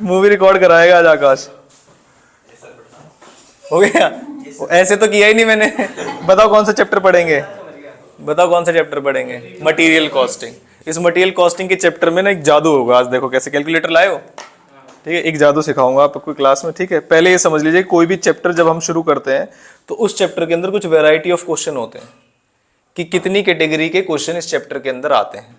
Movie record कराएगा आज आकाश। हो गया? ऐसे तो किया ही नहीं मैंने। बताओ कौन सा चैप्टर पढ़ेंगे? बताओ कौन सा चैप्टर पढ़ेंगे? Material costing. इस मटेरियल कॉस्टिंग के चैप्टर में ना एक जादू होगा। आज देखो कैसे कैलकुलेटर लाए हो, ठीक है, एक जादू सिखाऊंगा आपको क्लास में, ठीक है। पहले ये समझ लीजिए कोई भी चैप्टर जब हम शुरू करते हैं तो उस चैप्टर के अंदर कुछ वैरायटी ऑफ क्वेश्चन होते हैं कि कितनी कैटेगरी के क्वेश्चन इस चैप्टर के अंदर आते हैं।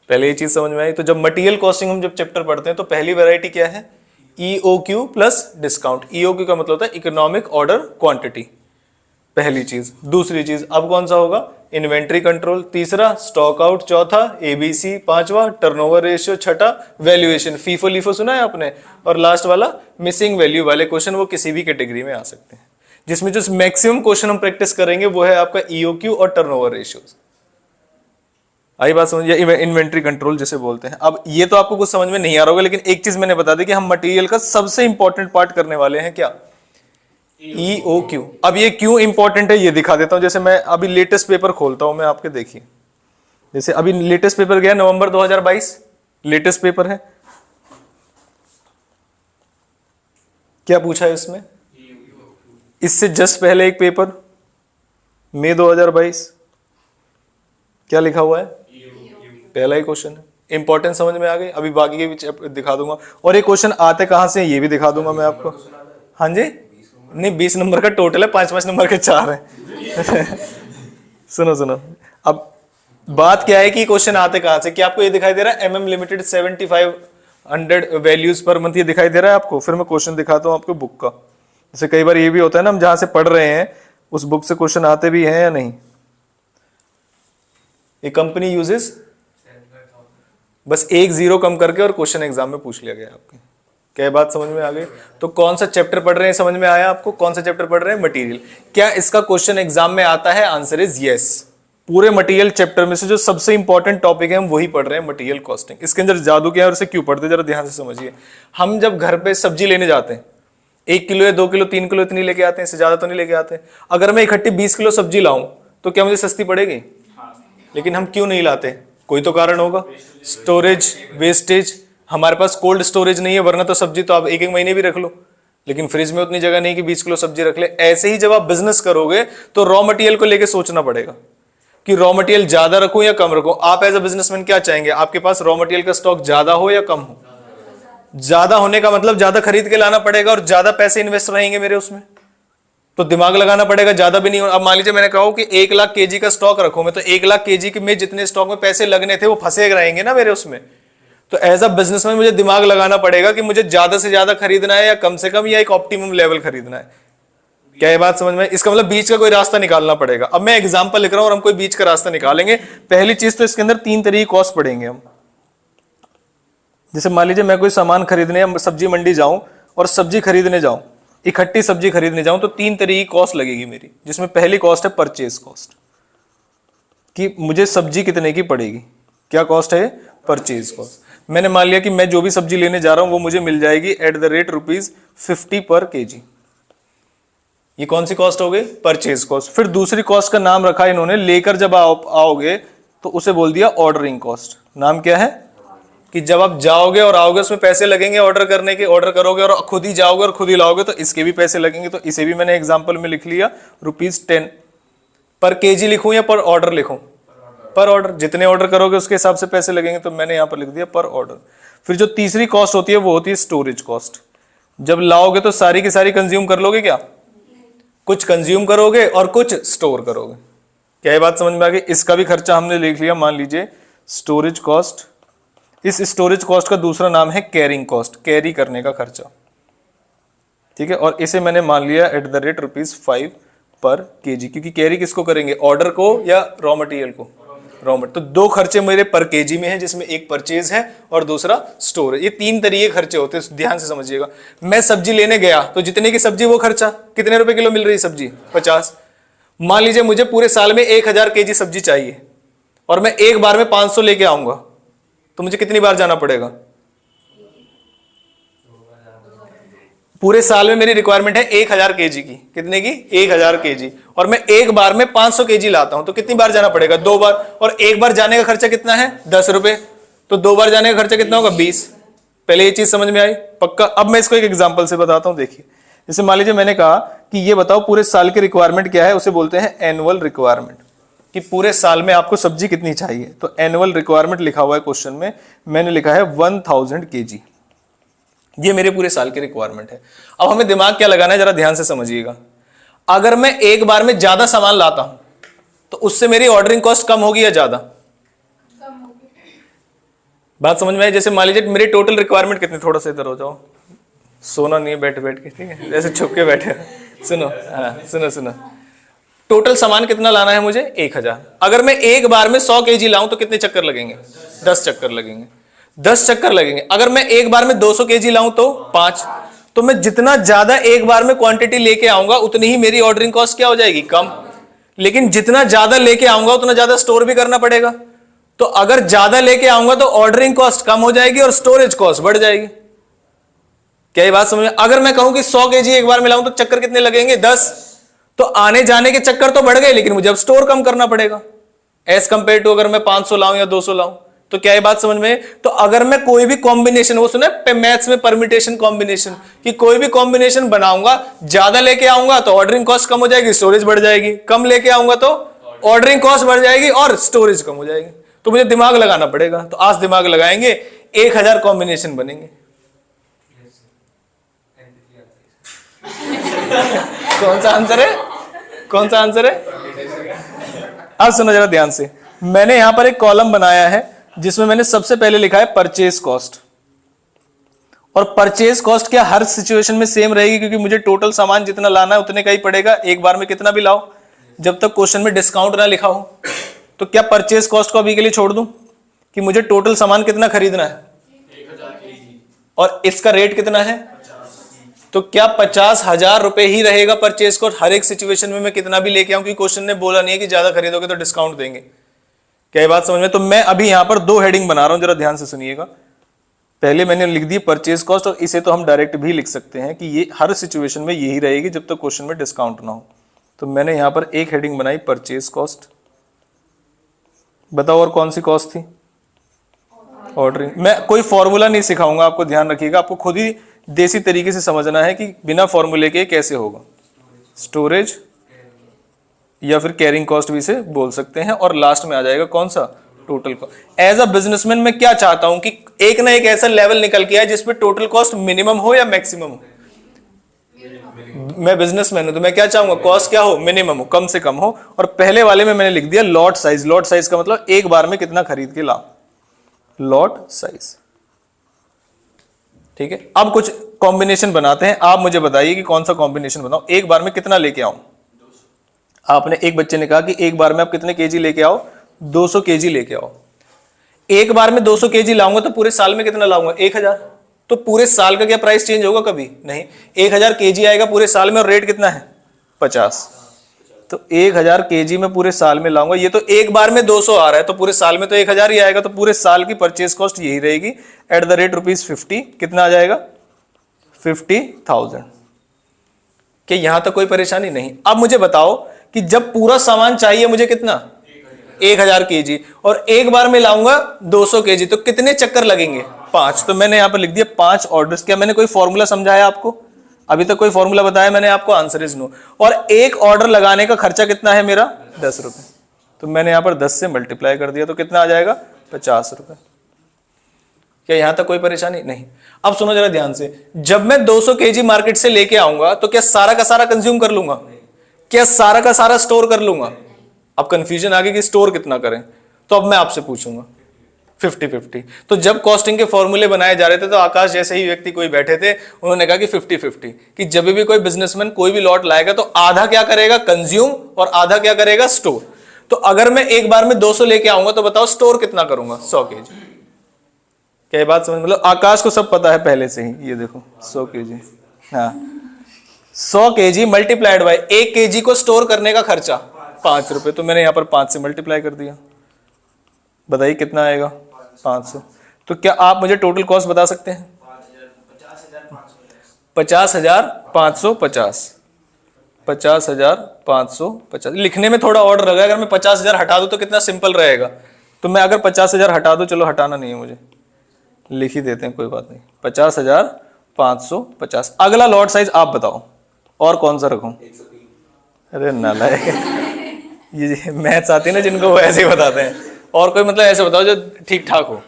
पहले ये चीज समझ में आई। तो जब मटेरियल कॉस्टिंग हम जब चैप्टर पढ़ते हैं तो पहली वैरायटी क्या है? EOQ plus discount. EOQ का मतलब होता है इकोनॉमिक ऑर्डर क्वांटिटी, पहली चीज। दूसरी चीज अब कौन सा होगा? Inventory control. तीसरा स्टॉक आउट। चौथा ABC। पांचवा टर्नओवर रेशियो। छठा वैल्यूएशन, फीफो लीफो सुना है आपने। और लास्ट वाला मिसिंग वैल्यू वाले क्वेश्चन, वो किसी भी कैटेगरी में आ सकते हैं। जिसमें जो मैक्सिमम क्वेश्चन हम प्रैक्टिस करेंगे वो है आपका EOQ और टर्नओवर रेशियो। आई बात समझ? या इन्वेंट्री कंट्रोल जिसे बोलते हैं। अब ये तो आपको कुछ समझ में नहीं आ रहा होगा, लेकिन एक चीज मैंने बता दी कि हम मटेरियल का सबसे इंपॉर्टेंट पार्ट करने वाले हैं क्या? EOQ। अब ये क्यों इंपॉर्टेंट है ये दिखा देता हूं। जैसे मैं अभी लेटेस्ट पेपर खोलता हूं मैं आपके, देखिए जैसे अभी लेटेस्ट पेपर गया नवंबर 2022, लेटेस्ट पेपर है। क्या पूछा है इसमें? इससे जस्ट पहले एक पेपर मई 2022, क्या लिखा हुआ है? पहला ही क्वेश्चन है। इंपॉर्टेंस समझ में आ गई? अभी बाकी के भी दिखा दूंगा। और ये क्वेश्चन आते कहां से ये भी दिखा दूंगा मैं आपको। हाँ जी, नहीं 20 नंबर का टोटल है, 5-5 नंबर के 4 है। सुनो सुनो, अब बात क्या है कि क्वेश्चन आते कहां से? क्या आपको ये दिखाई दे रहा है? MM limited 7500 values per month, ये दिखाई दे रहा है आपको? फिर मैं क्वेश्चन दिखाता हूं आपको बुक का। जैसे कई बार ये भी होता है ना, हम जहां से पढ़ रहे हैं उस बुक से क्वेश्चन आते भी हैं या नहीं। ये कंपनी यूजेस, बस एक 0 कम करके और क्वेश्चन एग्जाम में पूछ लिया गया आपके। क्या बात समझ में आ गई? तो कौन सा चैप्टर पढ़ रहे हैं समझ में आया आपको? कौन सा चैप्टर पढ़ रहे हैं? मटेरियल। क्या इसका क्वेश्चन एग्जाम में आता है? Answer is yes. पूरे मटेरियल चैप्टर में से जो सबसे इंपॉर्टेंट टॉपिक है हम वही पढ़ रहे हैं, मटेरियल कॉस्टिंग। इसके अंदर जादू क्या है और इसे क्यों पढ़ते हैं जरा ध्यान से समझिए। हम जब घर पे सब्जी लेने जाते हैं 1 किलो या 2 किलो 3 किलो इतनी लेके आते हैं, इससे ज्यादा तो नहीं लेके आते। अगर मैं इकट्ठी 20 किलो सब्जी लाऊं तो क्या मुझे सस्ती पड़ेगी? लेकिन हम क्यों नहीं लाते? कोई तो कारण होगा। Storage, wastage. हमारे पास कोल्ड स्टोरेज नहीं है, वरना तो सब्जी तो आप 1-1 महीने भी रख लो, लेकिन फ्रिज में उतनी जगह नहीं कि 20 किलो सब्जी रख ले। ऐसे ही जब आप बिजनेस करोगे तो रॉ मटेरियल को लेके सोचना पड़ेगा कि रॉ मटेरियल ज्यादा रखूं या कम रखूं। आप एज अ बिजनेसमैन क्या चाहेंगे? आपके पास रॉ मटेरियल का स्टॉक ज्यादा हो या कम हो? ज्यादा होने का मतलब ज्यादा खरीद के लाना पड़ेगा और ज्यादा पैसे इन्वेस्ट रहेंगे मेरे उसमें, तो दिमाग लगाना पड़ेगा। ज्यादा भी नहीं हो। अब मान लीजिए मैंने कहा कि 1 लाख केजी का स्टॉक रखूं मैं, तो 1 लाख केजी में जितने स्टॉक में पैसे लगने थे वो फंसे रहेंगे ना मेरे उसमें। तो एज अ बिजनेसमैन मुझे दिमाग लगाना पड़ेगा कि मुझे ज्यादा से ज्यादा खरीदना है या कम से कम या एक ऑप्टिमम लेवल खरीदना है। क्या ये बात समझ में? इसका मतलब बीच का कोई रास्ता निकालना पड़ेगा। अब मैं एग्जांपल लिख रहा हूं और हम कोई बीच का रास्ता निकालेंगे। पहली चीज तो इसके अंदर 3 तरीके कॉस्ट पड़ेंगे हम। जैसे मान लीजिए मैं कोई सामान खरीदने या सब्जी मंडी जाऊं और सब्जी खरीदने जाऊं, इकट्ठी सब्जी खरीदने जाऊं, तो 3 तरीके की कॉस्ट लगेगी मेरी। जिसमें पहली कॉस्ट है परचेज कॉस्ट, कि मुझे सब्जी कितने की पड़ेगी। क्या कॉस्ट है? Purchase cost. मैंने मान लिया कि मैं जो भी सब्जी लेने जा रहा हूं वो मुझे मिल जाएगी एट द रेट ₹50 पर केजी। ये कौन सी कॉस्ट हो गई? Purchase cost. फिर दूसरी कॉस्ट का नाम रखा इन्होंने, लेकर जब आओगे तो उसे बोल दिया ऑर्डरिंग कॉस्ट। नाम क्या है? कि जब आप जाओगे और आओगे उसमें पैसे लगेंगे ऑर्डर करने के, ऑर्डर करोगे और खुद ही जाओगे और खुद ही लाओगे तो इसके भी पैसे लगेंगे। तो इसे भी मैंने एग्जांपल में लिख लिया ₹10 पर केजी। लिखूं या पर ऑर्डर लिखूं? पर ऑर्डर। जितने ऑर्डर करोगे उसके हिसाब से पैसे लगेंगे, तो मैंने यहां पर लिख दिया पर ऑर्डर। फिर जो तीसरी कॉस्ट होती है वो होती है स्टोरेज कॉस्ट। जब लाओगे तो सारी की सारी कंज्यूम कर लोगे क्या? कुछ कंज्यूम करोगे और कुछ स्टोर करोगे। क्या ये बात समझ में आ गई? इसका भी खर्चा हमने लिख लिया। मान लीजिए स्टोरेज कॉस्ट। इस स्टोरेज कॉस्ट का दूसरा नाम है कैरिंग कॉस्ट, कैरी करने का खर्चा। ठीक है, और इसे मैंने मान लिया एट द रेट ₹5 पर केजी, क्योंकि कैरी किसको करेंगे? ऑर्डर को या रॉ मटेरियल को? Raw material. तो 2 खर्चे मेरे पर केजी में है, जिसमें एक परचेज है और दूसरा स्टोर है। ये 3 तरीके खर्चे होते हैं, ध्यान से समझिएगा। मैं सब्जी लेने गया तो जितने की सब्जी वो खर्चा। कितने रुपए किलो मिल रही सब्जी? 50। मान लीजिए मुझे पूरे साल में 1000 केजी सब्जी चाहिए और मैं एक बार में 500 लेके आऊंगा, तो मुझे कितनी बार जाना पड़ेगा? पूरे साल में मेरी रिक्वायरमेंट है 1000 केजी की। कितने की? 1000 केजी। और मैं एक बार में 500 केजी लाता हूं, तो कितनी बार जाना पड़ेगा? 2 बार। और एक बार जाने का खर्चा कितना है? ₹10। तो 2 बार जाने का खर्चा कितना होगा? 20। पहले ये चीज समझ में आई पक्का। अब मैं इसको एक एग्जांपल से बताता हूं। देखिए जैसे मान लीजिए मैंने कहा कि ये बताओ पूरे साल की रिक्वायरमेंट क्या है, उसे बोलते हैं एनुअल रिक्वायरमेंट, कि पूरे साल में आपको सब्जी कितनी चाहिए। तो एनुअल रिक्वायरमेंट लिखा हुआ है क्वेश्चन में, मैंने लिखा है 1000 kg। ये मेरे पूरे साल की रिक्वायरमेंट है। अब हमें दिमाग क्या लगाना है, जरा ध्यान से समझिएगा। अगर मैं एक बार में ज्यादा सामान लाता हूं तो उससे मेरी ऑर्डरिंग कॉस्ट कम होगी या ज्यादा? बात समझ में आई? जैसे मान लीजिए मेरी टोटल रिक्वायरमेंट कितनी, थोड़ा सा इधर हो जाओ, सोना नहीं है बैठ बैठ के, ठीक है, जैसे छुप के बैठे। सुनो, हाँ सुनो सुनो, टोटल सामान कितना लाना है मुझे? 1000। अगर मैं एक बार में 100 kg लाऊं तो कितने चक्कर लगेंगे? 10 चक्कर लगेंगे। 10 चक्कर लगेंगे। अगर मैं एक बार में 200 kg लाऊं तो 5। तो मैं जितना ज्यादा एक बार में क्वांटिटी लेके आऊंगा उतनी ही मेरी ऑर्डरिंग कॉस्ट क्या हो जाएगी? कम। लेकिन जितना ज्यादा लेके आऊंगा उतना ज्यादा स्टोर भी करना पड़ेगा। तो अगर ज्यादा लेके आऊंगा तो ऑर्डरिंग कॉस्ट कम हो जाएगी और स्टोरेज कॉस्ट बढ़ जाएगी। क्या ये बात समझ में? अगर मैं कहूं कि 100 kg एक बार में लाऊं तो चक्कर कितने लगेंगे? 10। तो आने जाने के चक्कर तो बढ़ गए, लेकिन मुझे अब स्टोर कम करना पड़ेगा एज कंपेयर टू अगर मैं 500 लाऊं या 200 लाऊं। तो क्या ये बात समझ में? तो अगर मैं कोई भी कॉम्बिनेशन, वो सुना मैथ्स में परम्यूटेशन कॉम्बिनेशन, कि कोई भी कॉम्बिनेशन बनाऊंगा, ज्यादा लेके आऊंगा तो ऑर्डरिंग कॉस्ट कम हो जाएगी, स्टोरेज बढ़ जाएगी, कम लेके आऊंगा तो ऑर्डरिंग कॉस्ट बढ़ जाएगी और स्टोरेज कम हो जाएगी। तो मुझे दिमाग लगाना पड़ेगा। तो आज दिमाग लगाएंगे, 1000 कॉम्बिनेशन बनेंगे। कौन सा आंसर है? कौन सा आंसर है? अब सुनो जरा ध्यान से। मैंने यहां पर एक कॉलम बनाया है जिसमें मैंने सबसे पहले लिखा है परचेज कॉस्ट। और परचेज कॉस्ट क्या हर सिचुएशन में सेम रहेगी? क्योंकि मुझे टोटल सामान जितना लाना है उतने का ही पड़ेगा, एक बार में कितना भी लाओ, जब तक क्वेश्चन में डिस्काउंट ना लिखा हो। तो क्या परचेज कॉस्ट को अभी के लिए छोड़ दूं कि मुझे टोटल सामान कितना खरीदना है 1000 kg और इसका रेट कितना है? तो क्या 50,000 रुपए ही रहेगा परचेज कॉस्ट हर एक सिचुएशन में? मैं कितना भी लेके आऊं, क्योंकि क्वेश्चन ने बोला नहीं है कि ज्यादा खरीदोगे तो डिस्काउंट देंगे। क्या ये बात समझ में? तो मैं अभी यहां पर 2 हेडिंग बना रहा हूं, जरा ध्यान से सुनिएगा। पहले मैंने लिख दी परचेज कॉस्ट, और इसे तो हम डायरेक्ट भी लिख सकते हैं कि ये हर सिचुएशन में यही रहेगी जब तक क्वेश्चन में डिस्काउंट ना हो। तो मैंने यहां पर एक हेडिंग बनाई परचेज कॉस्ट। बताओ और कौन सी कॉस्ट थी? ऑर्डरिंग। मैं कोई फॉर्मूला नहीं सिखाऊंगा आपको, ध्यान रखिएगा, आपको खुद ही देसी तरीके से समझना है कि बिना फॉर्मूले के कैसे होगा। स्टोरेज या फिर कैरिंग कॉस्ट भी इसे बोल सकते हैं, और लास्ट में आ जाएगा कौन सा? Total cost. As a businessman मैं क्या चाहता हूं कि एक ना एक ऐसा लेवल निकल के आए जिसपे टोटल कॉस्ट मिनिमम हो या मैक्सिमम हो। मैं बिजनेसमैन हूं तो मैं क्या चाहूंगा? कॉस्ट क्या हो? मिनिमम हो, कम से कम हो। और पहले वाले में मैंने लिख दिया लॉट साइज। लॉट साइज का मतलब एक बार में कितना खरीद के लाओ, लॉट साइज। ठीक है, अब कुछ कॉम्बिनेशन बनाते हैं। आप मुझे बताइए कि कौन सा कॉम्बिनेशन बनाओ। एक बार में कितना लेके आऊं? आपने, एक बच्चे ने कहा कि एक बार में आप कितने केजी लेके आओ? 200 केजी लेके आओ। एक बार में 200 केजी लाऊंगा तो पूरे साल में कितना लाऊंगा? 1000। तो पूरे साल का क्या प्राइस चेंज होगा? कभी नहीं। 1000 केजी आएगा पूरे साल में, और रेट कितना है? 50। तो 1000 केजी में पूरे साल में लाऊंगा। ये तो एक बार में 200 आ रहा है, तो पूरे साल में तो 1000 ही आएगा। तो पूरे साल की परचेज कॉस्ट यही रहेगी, एट द रेट ₹50। कितना आ जाएगा? 50,000। क्या यहां तक कोई परेशानी नहीं? अब मुझे बताओ कि जब पूरा सामान चाहिए मुझे कितना? 1000 केजी, और एक बार में लाऊंगा 200 केजी, तो कितने चक्कर लगेंगे? 5। तो मैंने यहां पर लिख दिया 5 ऑर्डर्स। क्या मैंने कोई फॉर्मूला समझाया आपको? अभी तक कोई फॉर्मूला बताया मैंने आपको? Answer is no. और एक ऑर्डर लगाने का खर्चा कितना है मेरा? 10 रुपए। तो मैंने यहां पर 10 से मल्टीप्लाई कर दिया, तो कितना आ जाएगा? 50 रुपए। क्या यहां तक कोई परेशानी नहीं? अब सुनो जरा ध्यान से। जब मैं 200 केजी मार्केट से लेके आऊंगा तो क्या सारा का सारा कंज्यूम कर लूंगा? क्या सारा का सारा स्टोर कर लूंगा? अब कंफ्यूजन आ गई कि स्टोर कितना करें। तो अब मैं आपसे पूछूंगा 50-50। तो जब कॉस्टिंग के फॉर्मूले बनाए जा रहे थे तो आकाश जैसे ही व्यक्ति कोई बैठे थे, उन्होंने कहा कि 50-50, कि जब भी कोई बिजनेसमैन कोई भी लॉट लाएगा तो आधा क्या करेगा? कंज्यूम, और आधा क्या करेगा? स्टोर। तो अगर मैं एक बार में 200 लेके आऊंगा तो बताओ स्टोर कितना करूंगा? 100 केजी। क्या ये बात समझ? मतलब आकाश को सब पता है पहले से ही। ये देखो 100 केजी, हाँ 100 केजी मल्टीप्लाइड बाय 1 केजी को स्टोर करने का खर्चा 5 रुपए। तो मैंने यहां पर 5 से मल्टीप्लाई कर दिया। बताइए कितना आएगा? 500। तो क्या आप मुझे टोटल कॉस्ट बता सकते हैं? 50,550। 50,550। लिखने में थोड़ा ऑर्डर लगा। अगर मैं 50,000 हटा दूं तो कितना सिंपल रहेगा। तो मैं अगर 50,000 हटा दूं, चलो हटाना नहीं है मुझे, लिख ही देते हैं, कोई बात नहीं। 50,550। अगला लॉट साइज आप बताओ, और कौन सा रखूं? अरे नालायक, ये मैथ्स आती है ना जिनको, वो ऐसे ही बताते हैं। और कोई मतलब ऐसे बताओ जो ठीक ठाक हो।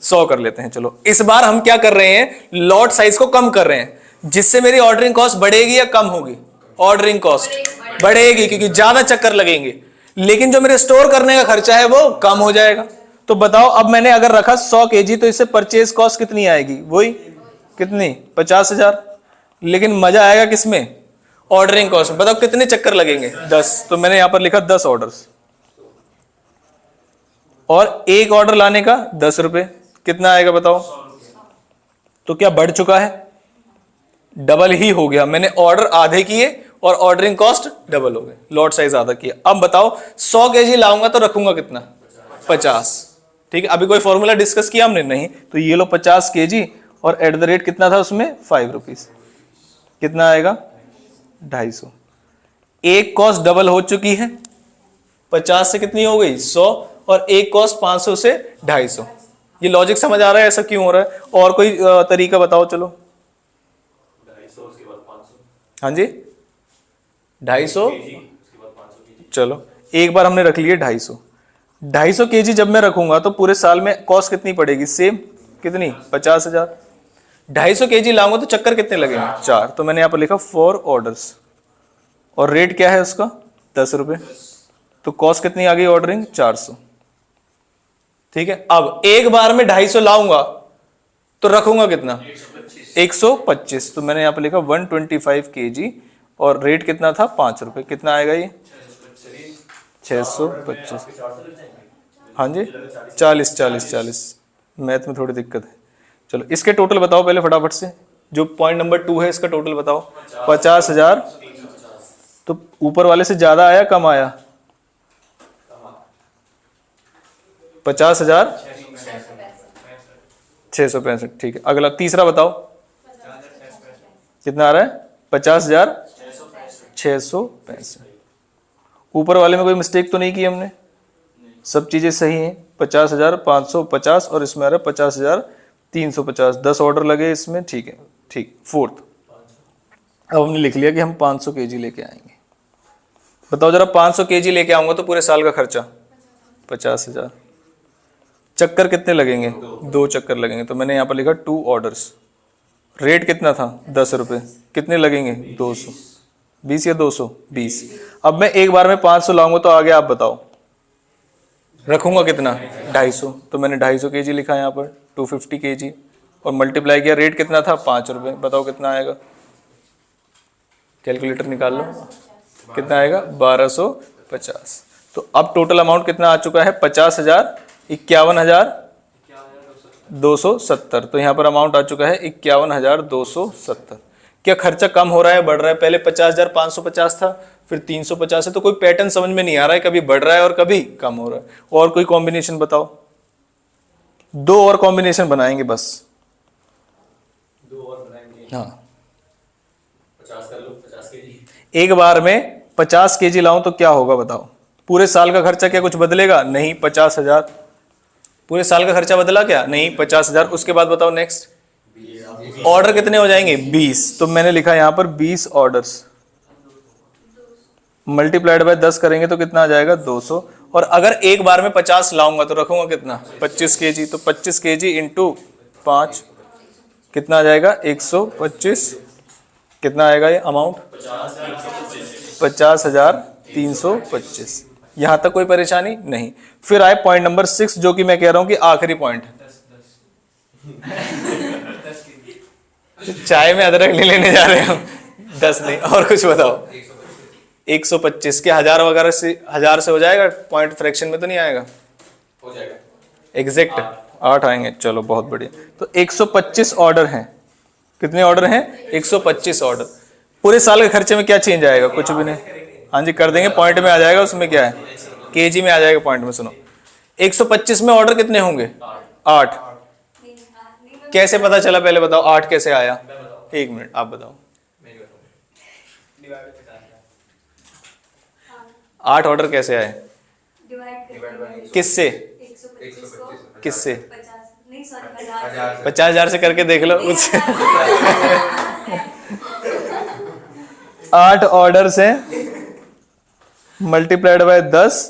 100 कर लेते हैं। चलो इस बार हम क्या कर रहे हैं, लॉट साइज को कम कर रहे हैं, जिससे मेरी ऑर्डरिंग कॉस्ट बढ़ेगी या कम होगी? ऑर्डरिंग कॉस्ट बढ़ेगी, क्योंकि ज्यादा चक्कर लगेंगे, लेकिन जो मेरे स्टोर करने का खर्चा है वो कम हो जाएगा। तो बताओ, अब मैंने अगर रखा 100 kg, तो इससे परचेज कॉस्ट कितनी आएगी? वही कितनी? 50,000। लेकिन मजा आएगा किसमें? Ordering cost. बताओ कितने चक्कर लगेंगे? 10। तो मैंने यहां पर लिखा 10 ऑर्डर्स, और एक ऑर्डर लाने का 10 रुपए। कितना आएगा बताओ? तो क्या बढ़ चुका है? डबल ही हो गया। मैंने ऑर्डर आधे किए और ऑर्डरिंग कॉस्ट डबल हो गए, लॉट साइज आधा किया। अब बताओ 100 kg लाऊंगा तो रखूंगा कितना? 50। ठीक है, अभी कोई फॉर्मूला डिस्कस किया हमने? नहीं। तो ये लो 50 kg, और एट द रेट कितना था उसमें? 5 रुपीज। कितना आएगा? 250। एक कॉस्ट डबल हो चुकी है, 50 से कितनी हो गई? 100, और एक कॉस्ट 500 से 250। ये लॉजिक समझ आ रहा है ऐसा क्यों हो रहा है? और कोई तरीका बताओ। चलो 250 उसके बाद 500। हाँ जी, 250। चलो एक बार हमने रख लिए 250। 250 kg जब मैं रखूंगा तो पूरे साल में कॉस्ट कितनी पड़ेगी? सेम। कितनी? 50,000। 250 kg लाऊंगा तो चक्कर कितने लगेंगे? 4। तो मैंने यहां पर लिखा 4 ऑर्डर्स, और रेट क्या है उसका? 10 रुपए। तो कॉस्ट कितनी आ गई ऑर्डरिंग? 400। ठीक है, अब एक बार में 250 लाऊंगा तो रखूंगा कितना? 125। तो मैंने यहां पर लिखा 125 kg, और रेट कितना था? 5 रुपए। कितना आएगा ये? 625। हाँ जी, 40 40 40। मैथ में थोड़ी दिक्कत है। चलो इसके टोटल बताओ पहले फटाफट से। जो पॉइंट नंबर 2 है इसका टोटल बताओ। 50,000। तो ऊपर वाले से ज्यादा आया कम आया? 50,000 665। ठीक है, अगला तीसरा बताओ कितना आ रहा है? 50,665। ऊपर वाले में कोई मिस्टेक तो नहीं की हमने? सब चीजें सही हैं। 50,550, और इसमें आ रहा है 50,350। 10 ऑर्डर लगे इसमें। ठीक है, ठीक। फोर्थ, अब हमने लिख लिया कि हम 500 kg लेके आएंगे। बताओ जरा, 500 kg लेके आऊंगा तो पूरे साल का खर्चा 50,000। चक्कर कितने लगेंगे? 2 चक्कर लगेंगे। तो मैंने यहां पर लिखा 2 ऑर्डर्स। रेट कितना था? 10 रुपए। कितने लगेंगे? 200। 20 या 200? 20। अब मैं एक बार में 500 लाऊंगा तो आगे आप बताओ रखूंगा कितना? 250। तो मैंने 250 kg लिखा यहाँ पर, 250 kg, और मल्टीप्लाई किया। रेट कितना था? 5 रुपए। बताओ कितना आएगा? कैलकुलेटर निकाल लो। कितना आएगा? 1250। तो अब टोटल अमाउंट कितना आ चुका है? 50,000, 51,270। तो यहाँ पर अमाउंट आ चुका है 51,270। क्या खर्चा कम हो रहा है, बढ़ रहा है? पहले 50,550 था, फिर 350 है। तो कोई पैटर्न समझ में नहीं आ रहा है, कभी बढ़ रहा है और कभी कम हो रहा है। और कोई कॉम्बिनेशन बताओ। 2 और कॉम्बिनेशन बनाएंगे बस। 2 और बनाएंगे। हाँ, 50 कर लो, 50 kg। एक बार में 50 kg लाऊं तो क्या होगा बताओ? पूरे साल का खर्चा क्या कुछ बदलेगा? नहीं। 50,000। पूरे साल का खर्चा बदला क्या? नहीं। 50,000। उसके बाद बताओ नेक्स्ट। ऑर्डर कितने हो जाएंगे? 20। तो मैंने लिखा यहां पर 20 ऑर्डर्स, मल्टीप्लाइड बाय 10 करेंगे तो कितना आ जाएगा? 200। और अगर एक बार में 50 लाऊंगा तो रखूंगा कितना? 25 kg। तो 25 kg इंटू 5 कितना आ जाएगा? 125। कितना आएगा ये अमाउंट? 50,325। यहां तक कोई परेशानी नहीं। फिर आए पॉइंट नंबर 6, जो कि मैं कह रहा हूं कि आखिरी पॉइंट है। चाय में अदरक नहीं लेने जा रहे हम। 10 नहीं, और कुछ बताओ। 125 के 1000 वगैरह से, 1000 से हो जाएगा? पॉइंट फ्रैक्शन में तो नहीं आएगा? हो जाएगा। एग्जैक्ट 8 आएंगे। चलो बहुत बढ़िया। तो 125 ऑर्डर हैं। कितने ऑर्डर हैं? 125 ऑर्डर। पूरे साल के खर्चे में क्या चेंज आएगा? कुछ भी नहीं। हाँ जी, कर देंगे। पॉइंट में आ जाएगा। उसमें क्या है? केजी में आ जाएगा। पॉइंट में सुनो, 125 में ऑर्डर कितने होंगे? 8। कैसे पता चला पहले बताओ? 8 कैसे आया? 1 मिनट, आप बताओ। 8 ऑर्डर कैसे आए? किससे? किससे? नहीं सॉरी 50। 50,000 से करके देख लो उससे 8 ऑर्डर्स हैं मल्टीप्लाइड बाय 10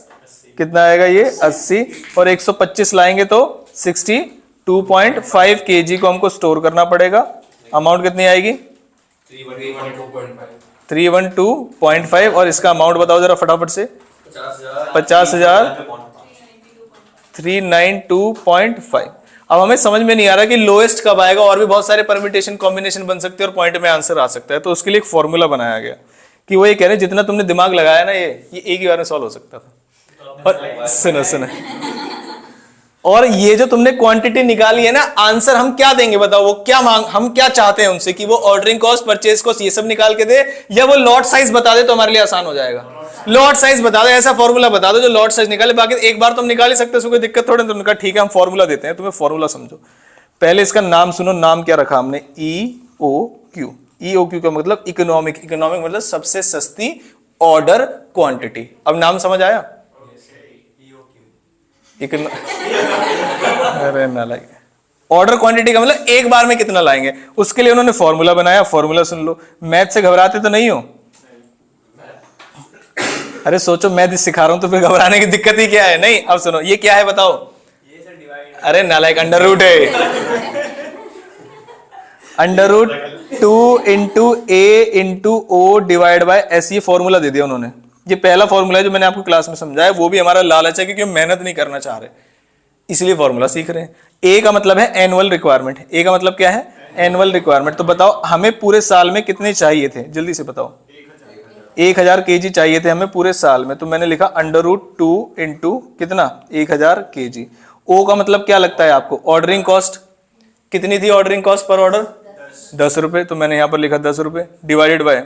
कितना आएगा ये 80 और 125 लाएंगे तो 62.5 kg को हमको स्टोर करना पड़ेगा। अमाउंट कितनी आएगी 312.5 और इसका अमाउंट बताओ जरा फटाफट से 50,000 392.5। अब हमें समझ में नहीं आ रहा कि लोएस्ट कब आएगा, और भी बहुत सारे परम्यूटेशन कॉम्बिनेशन बन सकते हैं और पॉइंट में आंसर आ सकता है। तो उसके लिए एक फॉर्मूला बनाया गया कि वो ये कह रहे हैं जितना तुमने दिमाग लगाया ना ये एक ही बार में सॉल्व हो सकता था। और सुनो और ये जो तुमने क्वांटिटी निकाली है ना, आंसर हम क्या देंगे बताओ, वो क्या हम क्या चाहते हैं उनसे कि वो ऑर्डरिंग कॉस्ट परचेज कॉस्ट ये सब निकाल के दे, या वो लॉट साइज बता दे तो हमारे लिए आसान हो जाएगा। लॉट साइज बता दो, ऐसा फॉर्मूला बता दो जो लॉट साइज निकाले। बाकी एक बार तुम निकाल ही सकते हो, कोई दिक्कत थोड़ी। तुमने कहा ठीक है हम फॉर्मूला देते हैं तुम्हें, फॉर्मूला समझो। पहले इसका नाम सुनो, नाम क्या रखा हमने EOQ। EOQ का मतलब इकोनॉमिक, इकोनॉमिक मतलब सबसे सस्ती ऑर्डर क्वांटिटी। अब नाम समझ आया? अरे नालायक, ऑर्डर क्वांटिटी का मतलब एक बार में कितना लाएंगे, उसके लिए उन्होंने फॉर्मूला बनाया। फॉर्मूला सुन लो। मैथ से घबराते तो नहीं हो? अरे सोचो मैथ सिखा रहा हूं तो फिर घबराने की दिक्कत ही क्या है? नहीं। अब सुनो ये क्या है बताओ। अरे नालायक अंडर रूट है। Under root 2 into A into O divide by S, ये फॉर्मूला दे दिया उन्होंने। ये पहला फॉर्मूला है जो मैंने आपको क्लास में समझाया, वो भी हमारा लालच है क्योंकि हम मेहनत नहीं करना चाह रहे, इसलिए फॉर्मूला सीख रहे हैं। ए का मतलब है एनुअल रिक्वायरमेंट। ए का मतलब क्या है? Annual requirement. तो बताओ हमें पूरे साल में कितने चाहिए थे, जल्दी से बताओ। 1000 kg चाहिए थे हमें पूरे साल में, तो मैंने लिखा अंडर रूट 2 इंटू कितना 1000 kg। ओ का मतलब क्या लगता है आपको? ऑर्डरिंग कॉस्ट कितनी थी? ऑर्डरिंग कॉस्ट पर ऑर्डर 10 रुपए, तो मैंने यहां पर लिखा 10 रुपए डिवाइडेड बाय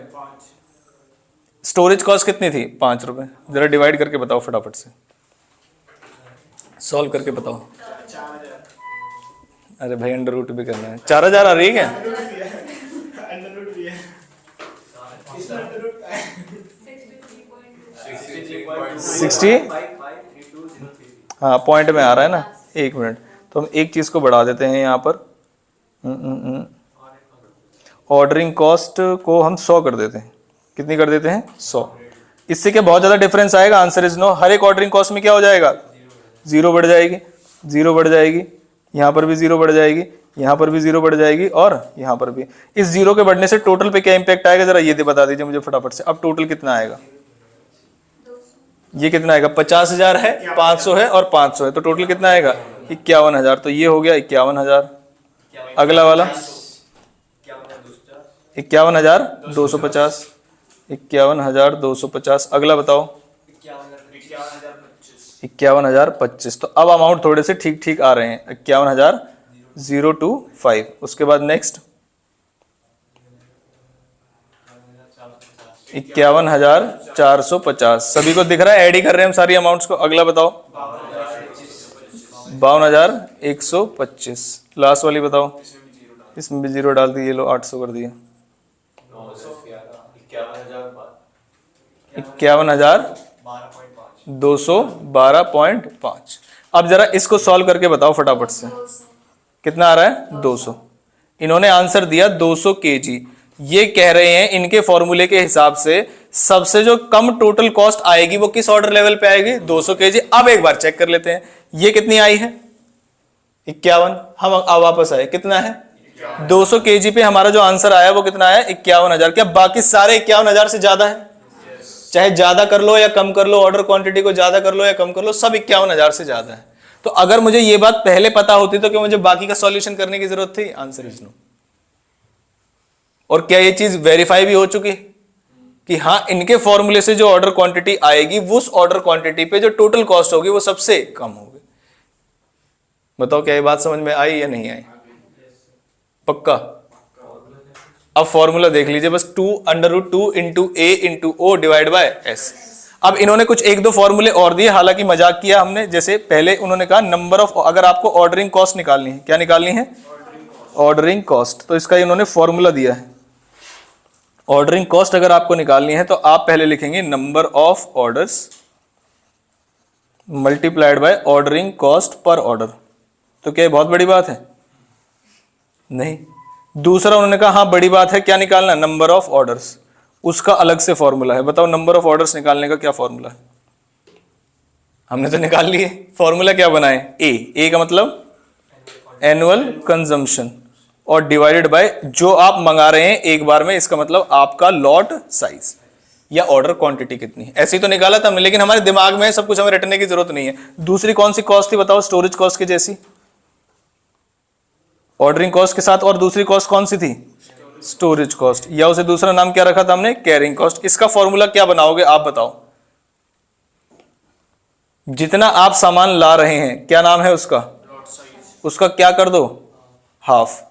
स्टोरेज कॉस्ट कितनी थी? 5 रुपए। जरा डिवाइड करके बताओ फटाफट से, सॉल्व करके बताओ। अरे भाई अंडर रूट भी करना है। 4000 आ रही है क्या? 60 हाँ पॉइंट में आ रहा है ना। एक मिनट, तो हम एक चीज को बढ़ा देते हैं यहाँ पर। ऑर्डरिंग कॉस्ट को हम 100 कर देते हैं। कितनी कर देते हैं? 100। इससे क्या बहुत ज्यादा डिफरेंस आएगा? Answer is no. हर एक ऑर्डरिंग कॉस्ट में क्या हो जाएगा? 0 बढ़ जाएगी, 0 बढ़ जाएगी, यहाँ पर भी 0 बढ़ जाएगी, यहाँ पर भी 0 बढ़ जाएगी और यहाँ पर भी। इस 0 के बढ़ने से टोटल पे क्या इंपैक्ट आएगा जरा ये बता दीजिए मुझे फटाफट से। अब टोटल कितना आएगा? ये कितना आएगा? 50,000 है, 500 है और 500 है, तो टोटल कितना आएगा? 51,000। तो ये हो गया 51,000। अगला वाला 51,250, 51,250। अगला बताओ 51,025। तो अब अमाउंट थोड़े से ठीक ठीक आ रहे हैं। 51,025। उसके बाद नेक्स्ट 51,450। सभी को दिख रहा है? ऐड ही कर रहे हैं हम सारी अमाउंट्स को। अगला बताओ 52,125। लास्ट वाली बताओ। इसमें भी 0 डाल दिए, लो 800 कर दिए। 51,212.5। अब जरा इसको सॉल्व करके बताओ फटाफट से, कितना आ रहा है? 200। इन्होंने आंसर दिया 200 kg। ये कह रहे हैं इनके फॉर्मूले के हिसाब से सबसे जो कम टोटल कॉस्ट आएगी वो किस ऑर्डर लेवल पे आएगी? 200 kg। अब एक बार चेक कर लेते हैं ये कितनी आई है? 51। हम अब वापस आए, कितना है? 200 kg पे हमारा जो आंसर आया वो कितना आया? 51,000। क्या बाकी सारे 51,000 से ज्यादा है? चाहे ज्यादा कर लो या कम कर लो, ऑर्डर क्वांटिटी को ज्यादा कर लो या कम कर लो, सब 51,000 से ज्यादा है। तो अगर मुझे ये बात पहले पता होती तो क्या मुझे बाकी का सॉल्यूशन करने की जरूरत थी? Answer is no. और क्या ये चीज वेरीफाई भी हो चुकी कि हाँ इनके फॉर्मूले से जो ऑर्डर क्वांटिटी आएगी उस ऑर्डर क्वांटिटी पे जो टोटल कॉस्ट होगी वो सबसे कम होगी। बताओ क्या ये बात समझ में आई या नहीं आई? पक्का? अब फॉर्मूला देख लीजिए बस, 2 under root 2 into A into O divide by S. अब इन्होंने कुछ एक दो फॉर्मूले और दिए, हालांकि मजाक किया हमने। जैसे पहले उन्होंने कहा नंबर ऑफ, अगर आपको ऑर्डरिंग कॉस्ट निकालनी है, क्या निकालनी है? Ordering cost. तो इसका इन्होंने फॉर्मूला दिया है। ऑर्डरिंग कॉस्ट अगर आपको निकालनी है तो आप पहले लिखेंगे number of orders multiplied by ordering cost per order. तो क्या ये बहुत बड़ी बात है? नहीं। दूसरा उन्होंने कहा हाँ बड़ी बात है, क्या निकालना? Number of orders. उसका अलग से फॉर्मूला है। बताओ नंबर ऑफ ऑर्डर्स निकालने का क्या फॉर्मूला है? हमने तो निकाल लिए। फॉर्मूला क्या बनाए? ए का मतलब एनुअल कंजम्पशन और डिवाइडेड बाय जो आप मंगा रहे हैं एक बार में, इसका मतलब आपका लॉट साइज या ऑर्डर क्वांटिटी कितनी है। ऐसे ही तो निकाला था हमने, लेकिन हमारे दिमाग में सब कुछ, हमें रटने की जरूरत नहीं है। दूसरी कौन सी कॉस्ट थी बताओ? स्टोरेज कॉस्ट के जैसी, ऑर्डरिंग कॉस्ट के साथ। और दूसरी कॉस्ट कौन सी थी? स्टोरेज कॉस्ट, या उसे दूसरा नाम क्या रखा था हमने? Carrying cost. इसका फॉर्मूला क्या बनाओगे आप बताओ? जितना आप सामान ला रहे हैं क्या नाम है उसका? उसका क्या कर दो? हाफ।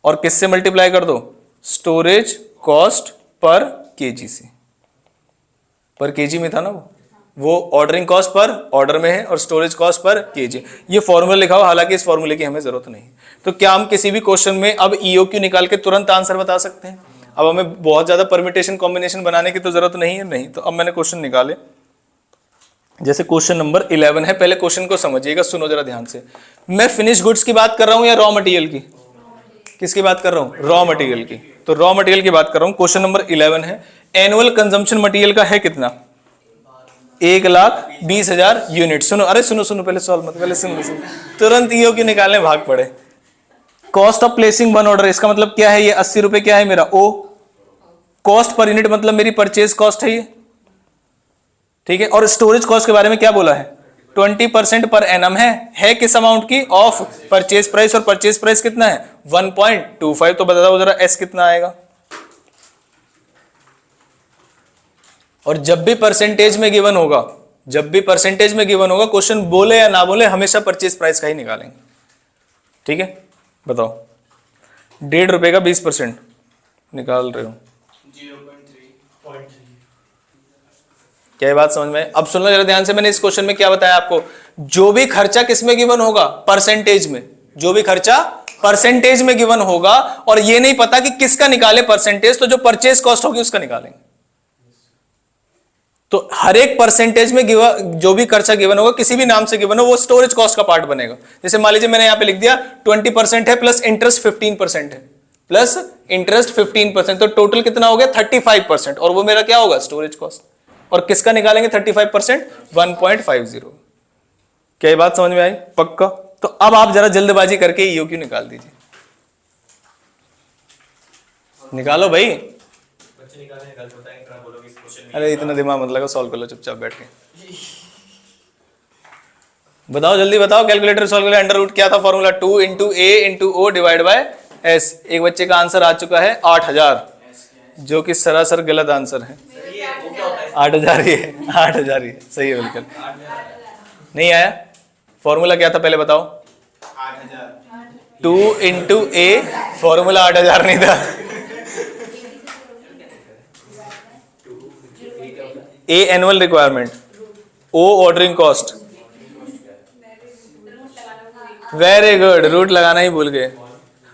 और किससे मल्टीप्लाई कर दो? स्टोरेज कॉस्ट पर केजी से। पर केजी में था ना वो ऑर्डरिंग कॉस्ट पर ऑर्डर में है और स्टोरेज कॉस्ट पर केजी। ये फॉर्मूला लिखा हुआ, हालांकि इस फॉर्मूले की हमें जरूरत नहीं है। तो क्या हम किसी भी क्वेश्चन में अब ईओक्यू निकाल के तुरंत आंसर बता सकते हैं? अब हमें बहुत ज्यादा परमिटेशन कॉम्बिनेशन बनाने की तो जरूरत नहीं है। नहीं, तो अब मैंने क्वेश्चन निकाले। जैसे क्वेश्चन नंबर 11 है। पहले क्वेश्चन को समझिएगा, सुनो जरा ध्यान से। मैं फिनिश गुड्स की बात कर रहा हूं या रॉ मटेरियल की? किसकी बात कर रहा हूं? रॉ मटेरियल की। तो रॉ मटेरियल की बात कर रहा हूं। क्वेश्चन नंबर 11 है, एनुअल कंजम्पशन मटेरियल का है कितना? 1,20,000 यूनिट। सुनो, अरे सुनो पहले सॉल्व मत, पहले सुनो। तुरंत ईओक्यू निकालने भाग पड़े। Cost of placing one order, इसका मतलब क्या है? ये 80 रुपए क्या है मेरा? ओ। कॉस्ट पर यूनिट मतलब मेरी परचेज कॉस्ट है ये, ठीक है। और स्टोरेज कॉस्ट के बारे में क्या बोला है? 20% पर एनम है किस अमाउंट की? Of purchase price. और परचेज प्राइस कितना है? 1.25। तो बताओ जरा एस कितना आएगा? और जब भी परसेंटेज में गिवन होगा, क्वेश्चन बोले या ना बोले, हमेशा परचेज प्राइस का ही निकालेंगे, ठीक है। बताओ 1.5 रुपए का 20% निकाल रहे हो, 0.3। क्या ये बात समझ में? अब सुन लो जरा ध्यान से। मैंने इस क्वेश्चन में क्या बताया आपको? जो भी खर्चा किसमें गिवन होगा? परसेंटेज में। जो भी खर्चा परसेंटेज में गिवन होगा, और ये नहीं पता कि किसका निकाले परसेंटेज, तो जो परचेज कॉस्ट होगी उसका निकालेंगे। तो हर एक परसेंटेज में जो भी खर्चा गिवन होगा, किसी भी नाम से गिवन हो, वो स्टोरेज कॉस्ट का पार्ट बनेगा। जैसे मान लीजिए मैंने यहां पे लिख दिया 20% है प्लस इंटरेस्ट 15% है, प्लस इंटरेस्ट 15%, तो टोटल कितना हो गया? 35%। और वो मेरा क्या होगा? Storage cost. और किसका निकालेंगे 35%? 1.50। क्या ये बात समझ में आई? पक्का। तो अब आप जरा जल्दबाजी करके ईओक्यू निकाल दीजिए। निकालो भाई। बच्चे निकालने गलत होता है, इतना बोलोगे इस क्वेश्चन में। अरे इतना दिमाग मत लगाओ, सॉल्व कर लो चुपचाप बैठ के। बताओ जल्दी बताओ। कैलकुलेटर सॉल्व कर लो। अंडर रूट क्या था formula? 2 into A into O divide by S. एक बच्चे का आंसर आ चुका है 8000, जो कि सरासर गलत आंसर है। 8000 ही है, 8000 ही है, सही है बिल्कुल। नहीं आया? फॉर्मूला क्या था पहले बताओ? 2 इंटू ए, फॉर्मूला 8000 नहीं था। A annual requirement, O ordering cost. Very good, root लगाना ही भूल गए।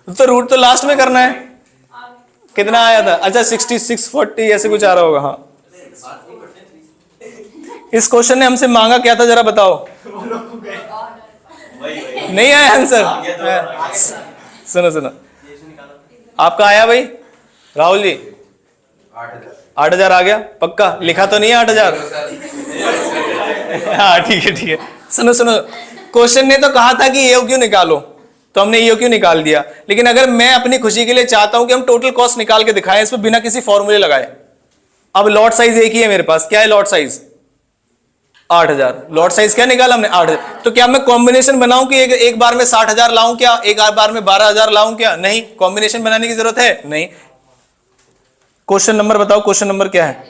तो रूट तो लास्ट में करना है। कितना आया था? अच्छा 66, 40 ऐसे कुछ आ रहा होगा। हाँ, इस क्वेश्चन ने हमसे मांगा क्या था जरा बताओ? नहीं आया आंसर? सुनो आपका आया भाई राहुल जी? 8000 आ गया पक्का? लिखा तो नहीं है 8000? हाँ ठीक है। सुनो क्वेश्चन ने तो कहा था कि ईओक्यू निकालो, तो हमने ईओक्यू निकाल दिया। लेकिन अगर मैं अपनी खुशी के लिए चाहता हूं कि हम टोटल कॉस्ट निकाल के दिखाएं इसमें बिना किसी फॉर्मूले लगाए। अब लॉट साइज एक ही है मेरे पास। क्या है लॉट साइज? 8000। लॉट साइज क्या निकाला हमने? 8000। तो क्या मैं कॉम्बिनेशन बनाऊं कि एक बार में 60,000 लाऊं क्या? एक बार में 12,000 लाऊं क्या? नहीं, कॉम्बिनेशन बनाने की जरूरत है नहीं। क्वेश्चन नंबर बताओ, क्वेश्चन नंबर क्या है?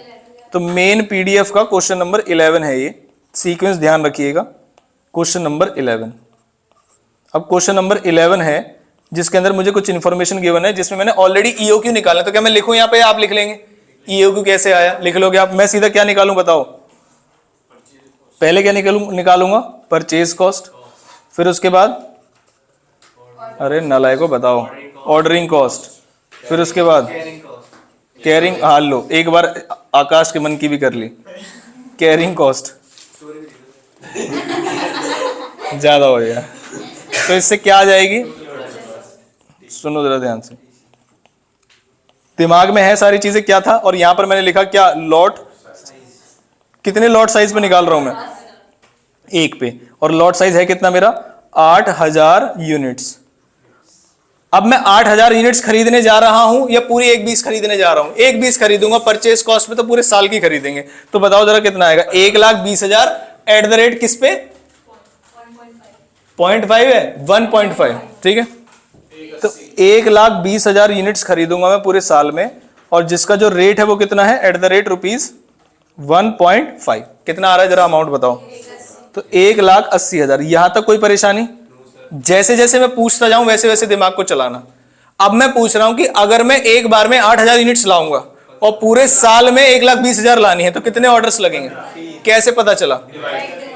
तो मेन पीडीएफ का क्वेश्चन नंबर 11 है ये। सीक्वेंस ध्यान रखिएगा। Question number 11। अब क्वेश्चन नंबर 11 है जिसके अंदर मुझे कुछ इंफॉर्मेशन गिवन है, जिसमें मैंने ऑलरेडी ईओक्यू निकाला। तो क्या मैं लिखूं यहां पे? आप लिख लेंगे ईओक्यू कैसे आया? लिख लोगे आप? मैं सीधा क्या निकालूं बताओ? पहले क्या निकालूंगा? Purchase cost. फिर उसके बाद, अरे नालायक को बताओ, ऑर्डरिंग कॉस्ट। फिर उसके बाद कैरिंग, हाँ लो एक बार आकाश के मन की भी कर ली, कैरिंग कॉस्ट। ज्यादा हो गया। तो इससे क्या आ जाएगी, सुनो जरा ध्यान से, दिमाग में है सारी चीजें क्या था, और यहां पर मैंने लिखा क्या, लॉट, कितने लॉट साइज पे निकाल रहा हूं मैं, एक पे, और लॉट साइज है कितना मेरा 8000 यूनिट्स। अब मैं 8000 यूनिट्स खरीदने जा रहा हूं या पूरी एक 20 खरीदने जा रहा हूं, एक 20 खरीदूंगा, परचेस कॉस्ट में तो पूरे साल की खरीदेंगे, तो बताओ जरा कितना आएगा, 1,20,000 एट द रेट किस पे 0.5 है 1.5, ठीक है। तो 1,20,000 यूनिट्स खरीदूंगा मैं पूरे साल में, और जिसका जो रेट है वो कितना है, एट द रेट ₹1.5, कितना आ रहा है जरा अमाउंट बताओ, तो 1,80,000। यहां तक कोई परेशानी, जैसे जैसे मैं पूछता जाऊं वैसे वैसे दिमाग को चलाना। अब मैं पूछ रहा हूं कि अगर मैं एक बार में 8,000 यूनिट्स लाऊंगा और पूरे साल में 1,20,000 लानी है तो कितने ऑर्डर्स लगेंगे, कैसे पता चला,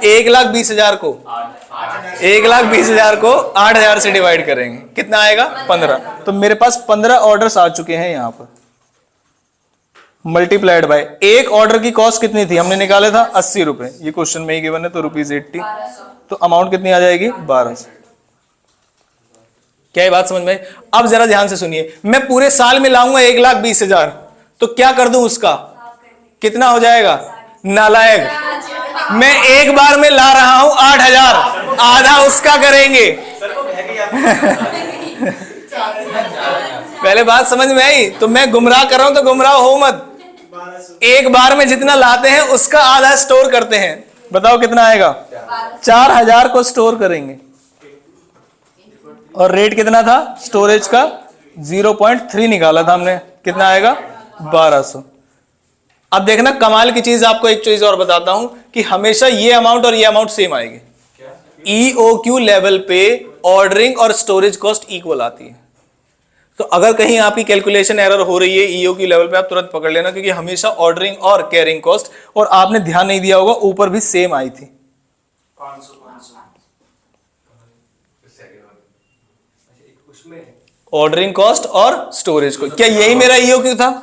1,20,000 को 8,000 से डिवाइड करेंगे, कितना आएगा 15। तो मेरे पास 15 ऑर्डर्स आ चुके हैं यहां पर, मल्टीप्लाइड बाय एक ऑर्डर की कॉस्ट कितनी थी, हमने निकाला था 80 रुपए, ये क्वेश्चन में ही गिवन है तो ₹80, तो अमाउंट कितनी आ जाएगी 1200। क्या ये बात समझ में आई? अब जरा ध्यान से सुनिए, मैं पूरे साल में लाऊंगा 1,20,000, तो क्या कर दूं उसका, कितना हो जाएगा, नालायक, मैं एक बार में ला रहा हूं 8,000, आधा उसका करेंगे। पहले बात समझ में आई? तो मैं गुमराह कर रहा हूं तो गुमराह हो मत, एक बार में जितना लाते हैं उसका आधा स्टोर करते हैं, बताओ कितना आएगा, 4,000 को स्टोर करेंगे, और रेट कितना था स्टोरेज का 0.3 निकाला था हमने, कितना आएगा 1200। अब देखना कमाल की चीज, आपको एक चीज और बताता हूं कि हमेशा ये अमाउंट और ये अमाउंट सेम आएगी, EOQ लेवल पे ऑर्डरिंग और स्टोरेज कॉस्ट इक्वल आती है। तो अगर कहीं आपकी कैलकुलेशन एरर हो रही है EOQ लेवल पे, आप तुरंत पकड़ लेना, क्योंकि हमेशा ऑर्डरिंग और कैरिंग कॉस्ट, और आपने ध्यान नहीं दिया होगा ऊपर भी सेम आई थी, 500 ऑर्डरिंग कॉस्ट और स्टोरेज को। क्या यही मेरा EOQ था,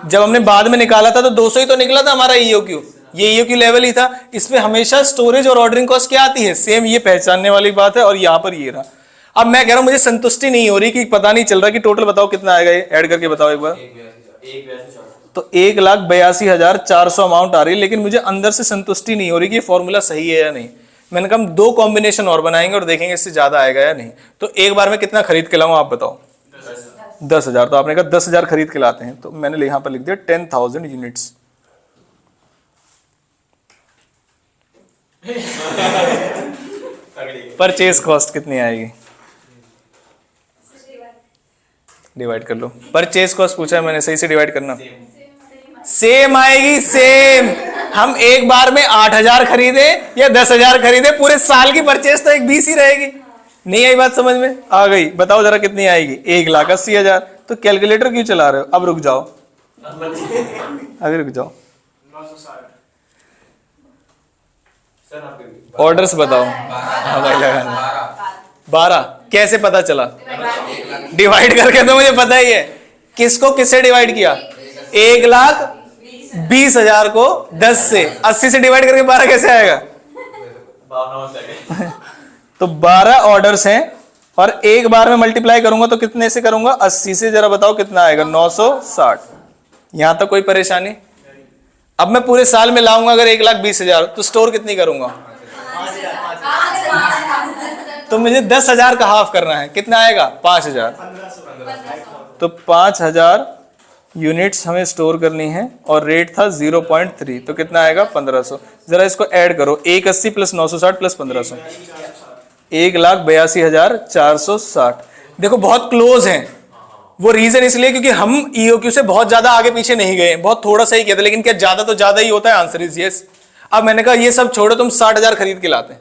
जब हमने बाद में निकाला था तो 200 ही तो निकला था हमारा EOQ, ये EOQ लेवल ही था, इसमें हमेशा स्टोरेज और ऑर्डरिंग कॉस्ट क्या आती है, सेम, ये पहचानने वाली बात है, और यहां पर ये रहा। अब मैं कह रहा हूं मुझे संतुष्टि नहीं हो रही कि पता नहीं चल रहा कि टोटल बताओ कितना आएगा, ये ऐड करके बताओ एक बार, तो 1,82,400 अमाउंट आ रही है, लेकिन मुझे अंदर से संतुष्टि नहीं हो रही कि ये फॉर्मूला सही है या नहीं। मैंने कहा हम 2 कॉम्बिनेशन और बनाएंगे और देखेंगे इससे ज्यादा आएगा या नहीं। तो एक बार में कितना खरीद के लाऊं आप बताओ, 10,000। तो आपने कहा 10,000 खरीद के लाते हैं, तो मैंने यहां पर लिख दिया 10,000 यूनिट्स। परचेज कॉस्ट कितनी आएगी, डिवाइड कर लो, परचेज कॉस्ट पूछा है मैंने, सही से डिवाइड करना, सेम आएगी, सेम। हम एक बार में 8,000 खरीदे या 10,000 खरीदे, पूरे साल की परचेज तो एक 20 ही रहेगी। नहीं आई बात समझ में? आ गई, बताओ जरा कितनी आएगी, 1,80,000। तो कैलकुलेटर क्यों चला रहे हो, अब रुक जाओ, अभी रुक जाओ, 960 ऑर्डर्स बताओ, 12 कैसे पता चला, डिवाइड करके तो मुझे पता ही है, किसको किससे डिवाइड किया, 1,20,000 को 10 से, 80 से डिवाइड करके 12 कैसे आएगा। तो 12 ऑर्डर्स हैं, और एक बार में मल्टीप्लाई करूंगा तो कितने से करूंगा, 80 से, जरा बताओ कितना आएगा, 960। यहां तक कोई परेशानी? अब मैं पूरे साल में लाऊंगा अगर 1,20,000, तो स्टोर कितनी करूंगा, तो मुझे 10,000 का हाफ करना है, कितना आएगा 5,000। तो 5,000 यूनिट्स हमें स्टोर करनी है, और रेट था 0.3, तो कितना आएगा 1,500। जरा इसको ऐड करो, 180 प्लस 960 प्लस 1,500, 1,82,460। देखो बहुत क्लोज हैं, वो रीजन इसलिए क्योंकि हम EOQ से बहुत ज्यादा आगे पीछे नहीं गए, बहुत थोड़ा सा ही किया था, लेकिन क्या ज्यादा तो ज्यादा ही होता है, आंसर इज यस। अब मैंने कहा ये सब छोड़ो, तुम 60,000 खरीद के लाते हैं,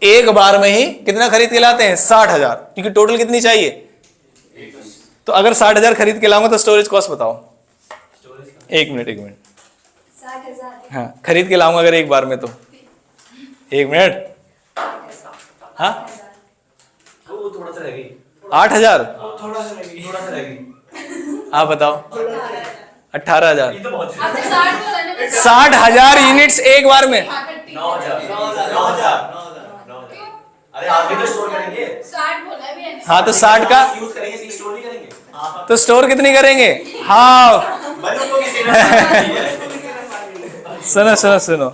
एक बार में ही कितना खरीद के लाते हैं, 60,000, क्योंकि टोटल कितनी चाहिए। तो अगर 60,000 खरीद के लाऊंगा तो स्टोरेज कॉस्ट बताओ, एक मिनट, हाँ खरीद के लाऊंगा अगर एक बार में, तो एक मिनट, हाँ वो थोड़ा सा रहेगी, 8,000, थोड़ा सा लगेगी, थोड़ा सा रहेगी, आप बताओ, 18,000। ये तो बहुत है। 60,000 यूनिट्स एक बार में, 9,000 अरे आप भी तो स्टोर करेंगे, 60 बोला है भैया ने। हाँ तो 60 का यूज करेंगे, स्टोर नहीं करेंगे। तो स्टोर कितनी करेंगे? हाफ। बंदूकों की सेना। सुनो सुनो सुनो,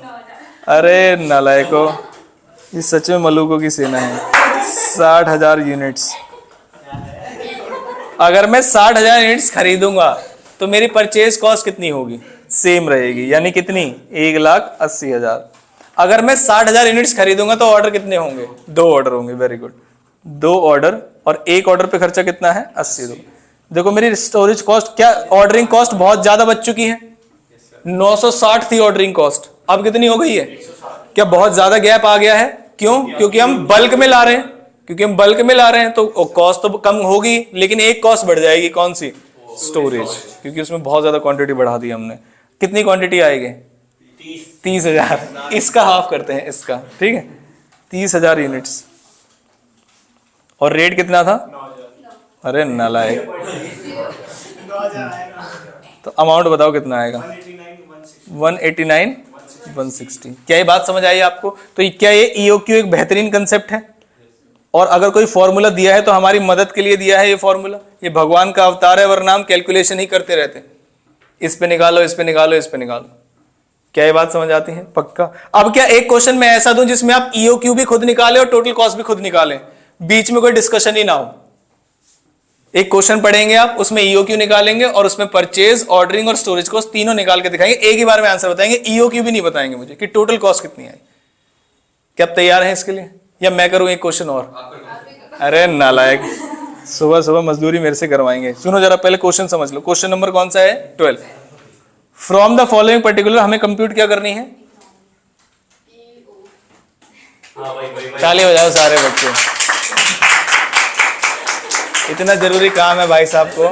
अरे नालायको, ये सच में मलूकों की सेना है। 60,000 यूनिट्स, अगर मैं 60,000 यूनिट्स खरीदूंगा तो मेरी परचेज कॉस्ट कितनी होगी? सेम रहेगी, यानी कितनी? 1,80,000। अगर मैं 60,000 यूनिट्स खरीदूंगा तो ऑर्डर कितने होंगे? 2 ऑर्डर होंगे। वेरी गुड, 2 ऑर्डर, और एक ऑर्डर पे खर्चा कितना है? 80 रुपये। देखो मेरी स्टोरेज कॉस्ट, क्या ऑर्डरिंग कॉस्ट बहुत ज्यादा बच चुकी है? 960 थी ऑर्डरिंग कॉस्ट, अब कितनी हो गई है? क्या बहुत ज्यादा गैप आ गया है? क्यों? क्योंकि हम बल्क में ला रहे हैं, क्योंकि हम बल्क में ला रहे हैं तो कॉस्ट तो कम होगी, लेकिन एक कॉस्ट बढ़ जाएगी। कौन सी? स्टोरेज, क्योंकि उसमें बहुत ज्यादा क्वांटिटी बढ़ा दी हमने। कितनी क्वांटिटी आएगी? 30,000। इसका हाफ करते हैं इसका, ठीक है, 30,000 यूनिट्स। और रेट कितना था? 9,000। अरे नालायक, 9,000 आएगा। तो अमाउंट बताओ कितना आएगा? 189, 160। क्या ये बात समझ आई आपको? तो क्या ये ईओक्यू एक बेहतरीन कंसेप्ट है? और अगर कोई फॉर्मूला दिया है तो हमारी मदद के लिए दिया है ये फॉर्मूला। ये भगवान का अवतार है, वरना हम कैलकुलेशन ही करते रहते, इस पे निकालो, इस पे निकालो, इस पे निकालो। क्या ये बात समझ आती है? पक्का। अब क्या एक क्वेश्चन मैं ऐसा दूं जिसमें आप ईओक्यू भी खुद निकालें और टोटल कॉस्ट भी खुद निकालें, बीच में कोई डिस्कशन ही ना हो? एक क्वेश्चन पढ़ेंगे आप, उसमें ईओक्यू निकालेंगे और उसमें परचेज, ऑर्डरिंग और स्टोरेज कॉस्ट तीनों निकाल के दिखाएंगे। एक ही बार में आंसर बताएंगे, ईओक्यू भी नहीं बताएंगे मुझे कि टोटल कॉस्ट कितनी आई। क्या आप तैयार हैं इसके लिए, या मैं करूं एक क्वेश्चन और? अरे नालायक, सुबह सुबह मजदूरी मेरे से करवाएंगे। सुनो जरा, पहले क्वेश्चन समझ लो। क्वेश्चन नंबर कौन सा है? 12। फ्रॉम द फॉलोइंग पर्टिकुलर, हमें कंप्यूट क्या करनी है? ताली बजाओ सारे बच्चे, इतना जरूरी काम है भाई साहब को।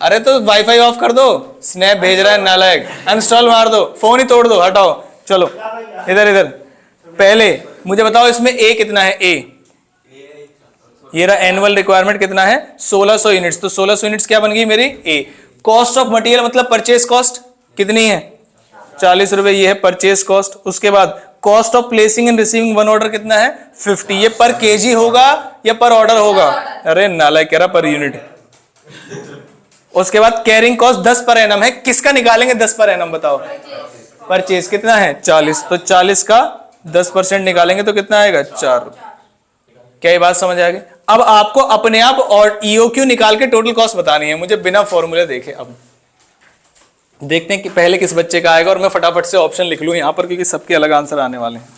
अरे तो वाईफाई ऑफ कर दो, स्नैप भेज रहा है नालायक, अनस्टॉल मार दो, फोन ही तोड़ दो, हटाओ। चलो इधर इधर, पहले मुझे बताओ इसमें ए कितना है? ए, ये रहा एनुअल रिक्वायरमेंट कितना है? 1600 यूनिट्स। तो 1600 यूनिट्स क्या बन गई मेरी? ए। कॉस्ट ऑफ मटेरियल मतलब परचेज कॉस्ट कितनी है? 40 रुपए, ये है परचेज कॉस्ट। उसके बाद cost of placing and receiving one order कितना है? 50। ये पर केजी होगा या पर ऑर्डर होगा? अरे नालायक कह रहा पर यूनिट। उसके बाद कैरिंग कॉस्ट 10 पर एनम है, किसका निकालेंगे 10 पर एनम बताओ? परचेज कितना है? 40। तो 40 का 10% निकालेंगे तो कितना आएगा? 4 रुपए। क्या ये बात समझ आ गई? अब आपको अपने आप और ईओक्यू निकाल के टोटल कॉस्ट बतानी है मुझे, बिना फॉर्मूले देखे। अब देखते हैं कि पहले किस बच्चे का आएगा, और मैं फटाफट से ऑप्शन लिख लूं यहां पर, क्योंकि सबके अलग आंसर आने वाले हैं।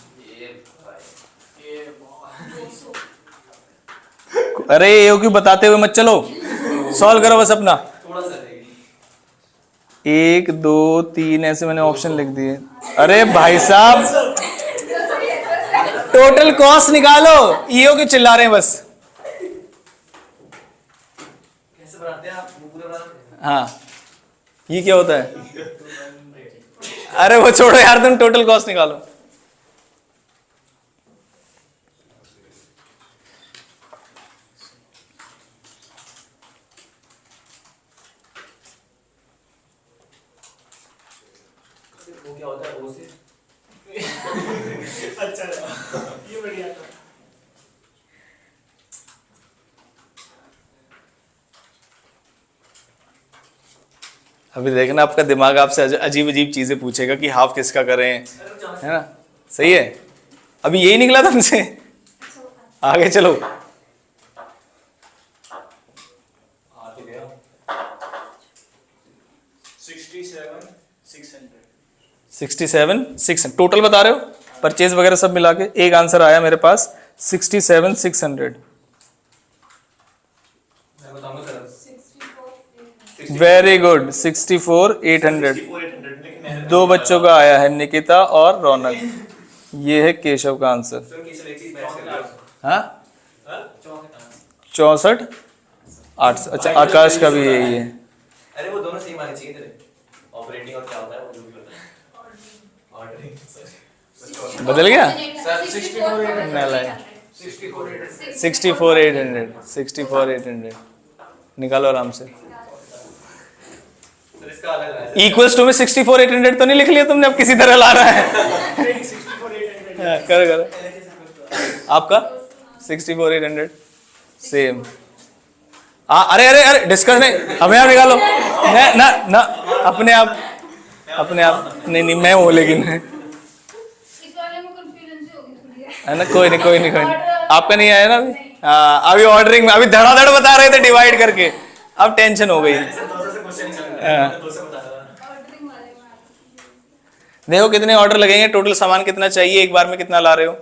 अरे ईओक्यू बताते हुए मत चलो, सॉल्व करो बस अपना। 1 2 3 ऐसे मैंने ऑप्शन लिख दिए। अरे भाई साहब टोटल कॉस्ट निकालो, ईओक्यू चिल्ला रहे हैं बस। कैसे बनाते हैं आप? वो पूरा बनाते हैं। हाँ, ये क्या होता है? अरे वो छोड़ो यार, तुम टोटल कॉस्ट निकालो। वो क्या होता है? ओ से अच्छा ये बढ़िया था। अभी देखना आपका दिमाग आपसे अजीब अजीब चीजें पूछेगा कि हाफ किसका करें, है ना? सही है, अभी यही निकला तुमसे। आगे चलो। 67,600 टोटल बता रहे हो, परचेज वगैरह सब मिला के? एक आंसर आया मेरे पास 67,600। मैं बताऊंगा सर। Very good, 64,800। 64,800 लेकिन मैंने 2 बच्चों का आया है, निकिता और रौनक। ये है केशव का आंसर। सर केशव एक चीज मैच कर लो। हाँ, हां 64,800। अच्छा, आकाश का भी यही है। अरे वो दोनों सेम आने चाहिए तेरे। ऑपरेटिंग और क्या होता है वो जो भी होता है। ऑर्डरिंग सर बदल गया? सर 64,800। 64,800 64,800 निकालो आराम से। सर इसका अलग रहा है। इक्वल्स टू में 64,800 तो नहीं लिख लिया तुमने? अब किसी तरह ला रहा है। 64,800 कर आपका 64,800 सेम। अरे अरे अरे डिस्कस नहीं, हमें आप निकालो ना ना ना, अपने आप नहीं नहीं मैं हूँ लेकिन, इस वाले में कंफ्यूजन से होगी थोड़ी है ना। कोई नहीं कोई नहीं कोई नहीं, आपका नहीं आया ना अभी। हाँ अभी ऑर्डरिंग में अभी धड़ाधड़ बता रहे थे डिवाइड करके, अब टेंशन हो गई। दोस्तों से क्वेश्चन चल रहा है, तो दोस्तों बता रहा ऑर्डरिंग वाले में आता देखो कितने ऑर्डर लगेंगे, टोटल सामान कितना चाहिए, एक बार में कितना ला रहे हो।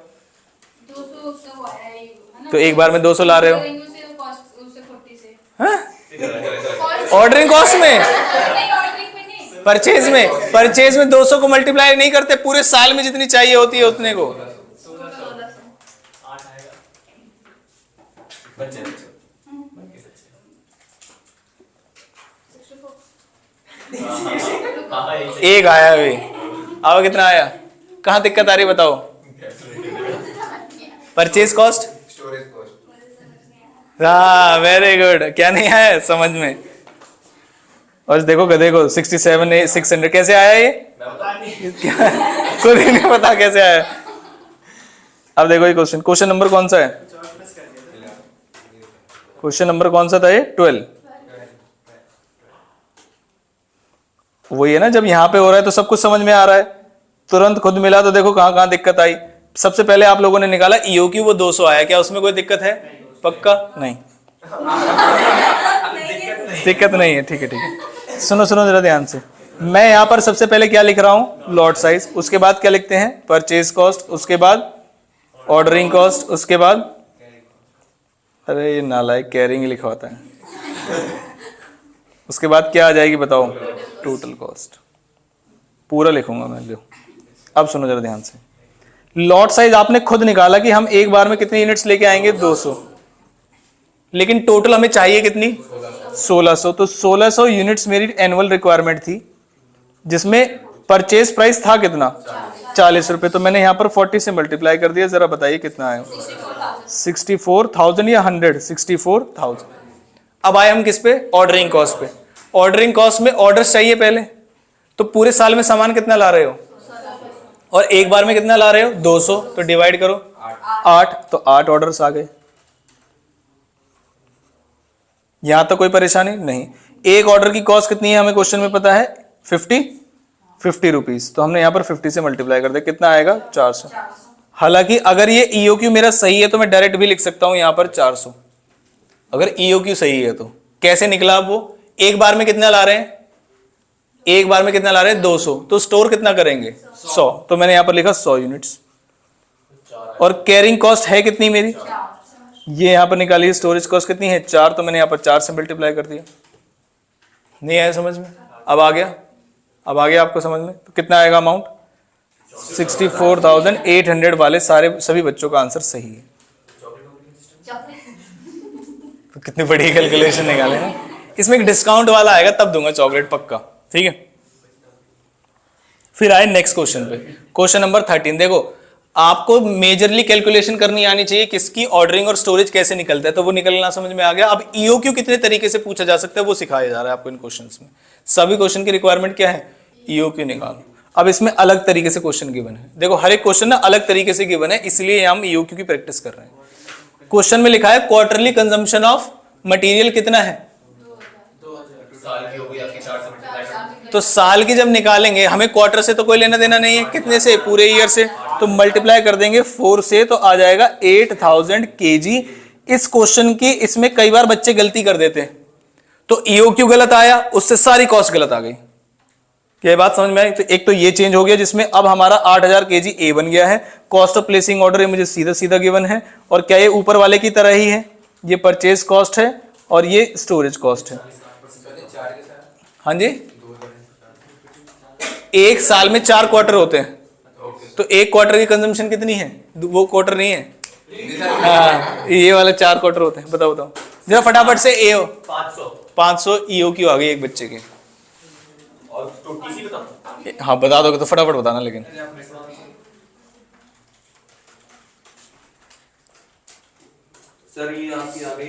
200 उससे वो आया ही है ना। तो एक बार में 200 ला रहे हो। करेंगे उसे कॉस्ट उसे 40 से हाँ ऑर्डरिंग कॉस्ट में, नहीं ऑर्डरिंग में नहीं, परचेज में 200 को मल्टीप्लाई नहीं करते, पूरे साल में जितनी चाहिए होती है उतने को। 1600 8 आएगा बच्चे बच्चे हाँ एक आया अभी, अब कितना आया, कहाँ दिक्कत आ रही बताओ। Purchase cost, storage cost. हाँ वेरी गुड, क्या नहीं आया समझ में। और देखो गधे को 67,600 कैसे आया ये, क्या खुद ही नहीं पता कैसे आया। अब देखो ये क्वेश्चन नंबर कौन सा है, क्वेश्चन नंबर कौन सा था ये 12। वही है ना, जब यहाँ पे हो रहा है तो सब कुछ समझ में आ रहा है, तुरंत खुद मिला तो देखो कहाँ कहाँ दिक्कत आई। सबसे पहले आप लोगों ने निकाला ईओक्यू, वो 200 आया, क्या उसमें कोई दिक्कत है, पक्का नहीं। दिक्कत नहीं है, ठीक है ठीक है। सुनो जरा ध्यान से, मैं यहाँ पर सबसे पहले क्या लिख रहा हूँ, लॉट साइज, उसके बाद क्या लिखते हैं, परचेज कॉस्ट, उसके बाद ऑर्डरिंग कॉस्ट, उसके बाद अरे ये नालायक कैरिंग ही लिखा होता है, उसके बाद क्या आ जाएगी बताओ, टोटल कॉस्ट। पूरा लिखूंगा मैं, लो अब सुनो जरा ध्यान से। लॉट साइज आपने खुद निकाला कि हम एक बार में कितने यूनिट्स लेके आएंगे, 200, लेकिन टोटल हमें चाहिए कितनी, 1600। तो 1600 यूनिट्स मेरी एनुअल रिक्वायरमेंट थी, जिसमें परचेज प्राइस था कितना, 40 रुपए। तो मैंने यहां पर 40 से मल्टीप्लाई कर दिया, जरा बताइए कितना आया, 64,000 या 100, 64,000। अब आए हम किस पे, ऑर्डरिंग कॉस्ट पे। ऑर्डरिंग कॉस्ट में ऑर्डर्स चाहिए पहले, तो पूरे साल में सामान कितना ला रहे हो, और एक बार में कितना ला रहे हो, 200। तो डिवाइड करो 8, तो 8 ऑर्डर्स आ गए। यहां तक कोई परेशानी नहीं। एक ऑर्डर की कॉस्ट कितनी है हमें क्वेश्चन में पता है, 50 रुपीज। तो हमने यहां पर 50 से मल्टीप्लाई कर दिया, कितना आएगा, 400। हालांकि अगर ये ईओक्यू मेरा सही है तो मैं डायरेक्ट भी लिख सकता हूं यहां पर 400, अगर ईओक्यू सही है तो। कैसे निकला अब वो, एक बार में कितना ला रहे हैं, एक बार में कितना ला रहे हैं, 200। तो स्टोर कितना करेंगे, 100। तो मैंने यहां पर लिखा 100 यूनिट्स। और कैरिंग कॉस्ट है कितनी मेरी, ये यहां पर निकालिए, स्टोरेज कॉस्ट कितनी है, 4। तो मैंने यहां पर 4 से मल्टीप्लाई कर दिया। नहीं आया समझ में, अब आ गया, अब आ गया आपको समझ में। तो कितना आएगा अमाउंट, 64,800 वाले सभी बच्चों का आंसर सही है। तो कितनी बड़ी कैलकुलेशन निकाले ना। इसमें एक डिस्काउंट वाला आएगा तब दूंगा चॉकलेट पक्का, ठीक है। फिर आए नेक्स्ट क्वेश्चन पे, क्वेश्चन नंबर 13। देखो आपको मेजरली कैलकुलेशन करनी आनी चाहिए किसकी, ऑर्डरिंग और स्टोरेज कैसे निकलता है, तो वो निकलना समझ में आ गया। अब ईओक्यू कितने तरीके से पूछा जा सकता है वो सिखाया जा रहा है आपको इन क्वेश्चंस में। सभी क्वेश्चन की रिक्वायरमेंट क्या है, ईओक्यू निकालो। अब इसमें अलग तरीके से क्वेश्चन गिवन है, देखो हर एक क्वेश्चन ना अलग तरीके से गिवन है, इसलिए हम ईओक्यू की प्रैक्टिस कर रहे हैं। क्वेश्चन में लिखा है क्वार्टरली कंजम्पशन ऑफ मटेरियल कितना है, साल की हो गई आपकी 4 से मल्टीप्लाई। तो साल की जब निकालेंगे, हमें क्वार्टर से तो कोई लेना देना नहीं है, कितने से, पूरे ईयर से। तो मल्टीप्लाई कर देंगे 4 से, तो आ जाएगा 8000 kg। इस क्वेश्चन की इसमें कई बार बच्चे गलती कर देते हैं, तो ईओक्यू गलत आया, उससे सारी कॉस्ट गलत आ गई। क्या बात समझ में आई। तो एक तो ये चेंज हो गया, जिसमें अब हमारा 8000 kg ए बन गया है। कॉस्ट ऑफ प्लेसिंग ऑर्डर ये मुझे सीधा सीधा गिवन है, और क्या ये ऊपर वाले की तरह ही है, ये परचेज कॉस्ट है और ये स्टोरेज कॉस्ट है। हाँ जी, एक साल में 4 क्वार्टर होते हैं, तो एक क्वार्टर की कंजम्पशन कितनी है, वो क्वार्टर नहीं है, हाँ ये वाला 4 क्वार्टर होते हैं। बताओ बताओ जरा फटाफट से। ए 500 ईओक्यू आ गई एक बच्चे के। और तो टीसी बताओ, हाँ बता दोगे तो फटाफट बताना, लेकिन सर ये आपकी आ गई,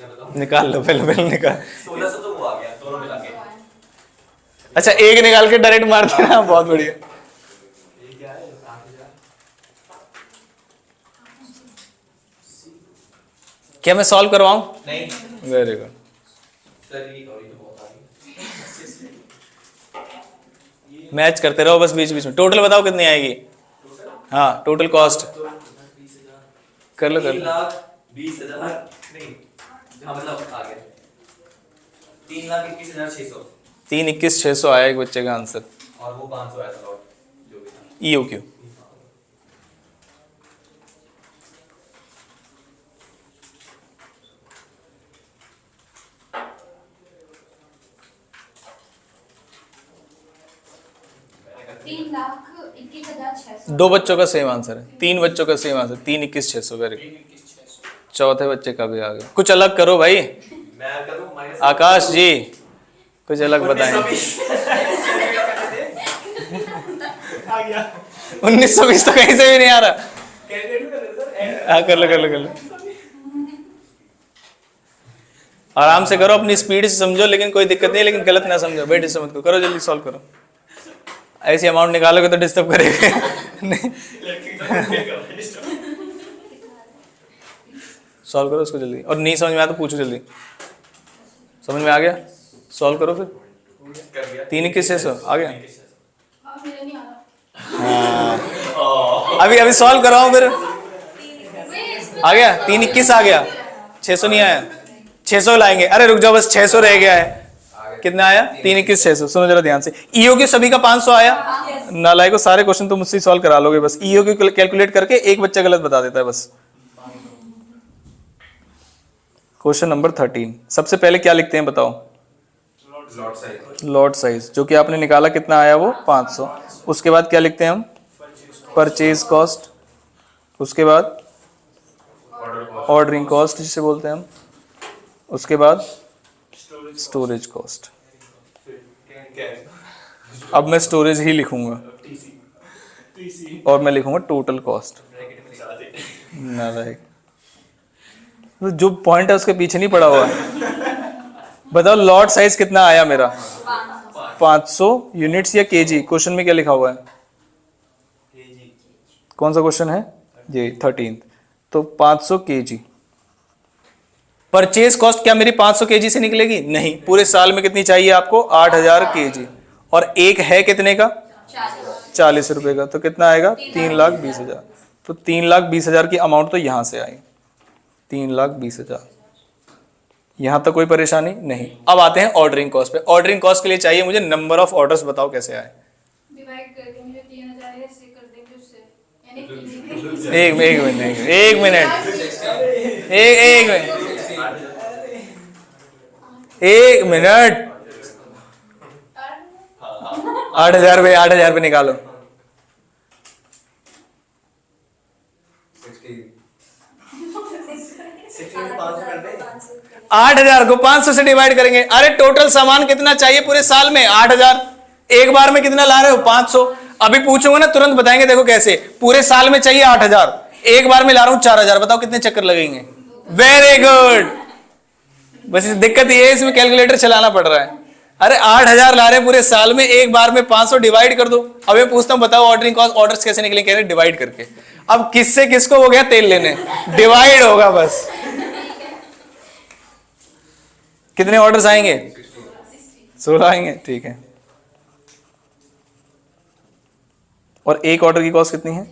मैं बताऊं, निकाल लो, पहले निकाल। 1600 तो वो आ गया दोनों मिला के। अच्छा एक निकाल के डायरेक्ट मार देना, बहुत बढ़िया। ये क्या है, 8000 क्या मैं सॉल्व करवाऊं? नहीं वेरी गुड। सर ये और ये तो बहुत आ गई। मैच करते रहो बस बीच बीच में। टोटल बताओ कितनी आएगी? हाँ टोटल कॉस्ट कर लो कर लो। 3,20,000 नहीं, हाँ मतलब आ गया 3,21,600 3,21,600 आया एक बच्चे का आंसर। और वो 500 आया था लॉट जो भी था। EOQ। तीन लाख 21,600। दो बच्चों का सेम आंसर है, 3 बच्चों का सेम आंसर 3,21,600। Very good. चौथे बच्चे का भी आ गया। कुछ अलग करो भाई। मैं करूँ माइनस आकाश जी कुछ अलग बताएं। आ गया 1920 तो कहीं से भी नहीं आ रहा। कैलकुलेट कर देते सर। हाँ कर लो कर लो कर लो। आराम से करो, अपनी स्पीड से समझो, लेकिन कोई दिक्कत नहीं है, लेकिन गलत ना समझो। भाई डिस्टर्ब मत करो, करो जल्दी सॉल्व करो। ऐसी अमाउंट निकालोगे तो डिस्टर्ब करेंगे। नहीं सॉल्व करो उसको जल्दी, और नहीं समझ में आया तो पूछो जल्दी। समझ में आ गया? सॉल्व करो फिर। कर दिया 3,21,600 आ गया। हाँ मेरा नहीं आ रहा। अभी अभी सॉल्व कराओ फिर। वे इसमें आ गया 3,21 आ गया। 600 नहीं आया, 600 लाएंगे। अरे रुक जाओ बस, 600 रह गया है। कितना आया? 3,21,600। सुनो जरा ध्यान से। EOQ सभी का 500 आया। नालायको सारे क्वेश्चन तो मुझसे सॉल्व करा लोगे बस। EOQ कैलकुलेट करके एक बच्चा गलत बता देता है बस। Question number 13। सबसे पहले क्या लिखते हैं बताओ? लॉट साइज लॉट साइज, जो कि आपने निकाला कितना आया वो 500। उसके बाद क्या लिखते हैं हम? Purchase cost. उसके बाद ऑर्डरिंग कॉस्ट जिसे बोलते हैं हम। उसके बाद स्टोरेज कॉस्ट। अब मैं स्टोरेज ही लिखूंगा और मैं लिखूंगा टोटल कॉस्ट। नालायक, तो जो पॉइंट है उसके पीछे नहीं पड़ा हुआ है। बताओ लॉट साइज कितना आया मेरा? 500 यूनिट्स या केजी? क्वेश्चन में क्या लिखा हुआ है? कौन सा क्वेश्चन है ये? 13। तो 500 केजी। परचेज कॉस्ट क्या मेरी 500 केजी से निकलेगी? नहीं, पूरे साल में कितनी चाहिए आपको? 8,000 केजी। और एक है कितने का? 40 रुपए का। तो कितना आएगा? 3,20,000। तो 3,20,000 की अमाउंट तो यहां से आई, 3,20,000। यहां तक कोई परेशानी नहीं। अब आते हैं ऑर्डरिंग कॉस्ट पे। ऑर्डरिंग कॉस्ट के लिए चाहिए मुझे नंबर ऑफ ऑर्डर्स। बताओ कैसे आए? डिवाइड करके मुझे 3,000 ऐसे कर देंगे उससे, यानी एक मिनट एक मिनट एक मिनट 8,000 पे 8,000 पे निकालो। 8,000 को 500 से डिवाइड करेंगे। अरे टोटल सामान कितना चाहिए पूरे साल में? 8,000। एक बार में कितना ला रहे हो? 500। अभी पूछूंगा ना तुरंत बताएंगे। देखो कैसे, पूरे साल में चाहिए 8,000, एक बार में ला रहा हूं 4,000। बताओ कितने चक्कर लगेंगे? Very good. बस दिक्कत ये है इसमें कैलकुलेटर चलाना पड़ रहा है। अरे 8,000 ला रहे पूरे साल में, एक बार में 500 डिवाइड कर दो। अब मैं पूछता हूं बताओ ऑर्डरिंग कॉस्ट ऑर्डर्स कैसे निकले? कह रहे डिवाइड करके। अब किससे किसको हो गया तेल लेने? डिवाइड होगा बस। कितने ऑर्डर्स आएंगे? 16 आएंगे। ठीक है। और एक ऑर्डर की कॉस्ट कितनी है?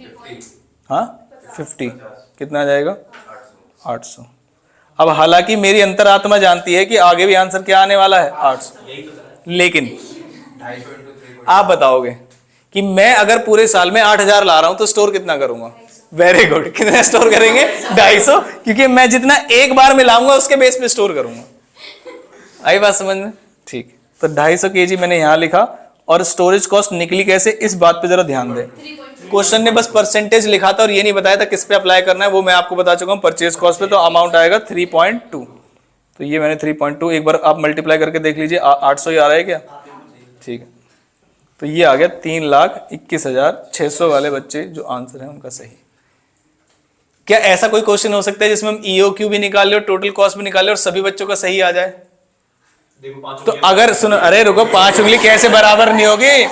हाँ 50। कितना आ जाएगा? 800। अब हालांकि मेरी अंतरात्मा जानती है कि आगे भी आंसर क्या आने वाला है? 800। लेकिन आप बताओगे कि मैं अगर पूरे साल में 8,000 ला रहा हूं तो स्टोर कितना करूंगा? Very good. कितना स्टोर करेंगे? 250। क्योंकि मैं जितना एक बार में लाऊंगा उसके बेस पे स्टोर करूंगा। आई बात समझ में? ठीक। तो 250 केजी मैंने यहां लिखा। और स्टोरेज कॉस्ट निकली कैसे, इस बात पे जरा ध्यान दें। क्वेश्चन ने बस परसेंटेज लिखा था और ये नहीं बताया था किस पे अप्लाई करना है। वो मैं आपको बता चुका हूं परचेज कॉस्ट पे। तो अमाउंट आएगा 3.2। तो ये मैंने 3.2, एक बार आप मल्टीप्लाई करके देख लीजिए। 800 ही आ रहा है क्या? ठीक है। तो ये आ गया 3,21,600 वाले बच्चे जो आंसर है उनका सही। क्या ऐसा कोई क्वेश्चन हो सकता है जिसमें हम EOQ भी निकाल ले और टोटल कॉस्ट भी निकाल ले और सभी बच्चों का सही आ जाए? देखो 5 तो अगर सुनो, अरे रुको, 5 उंगली कैसे बराबर नहीं होगी?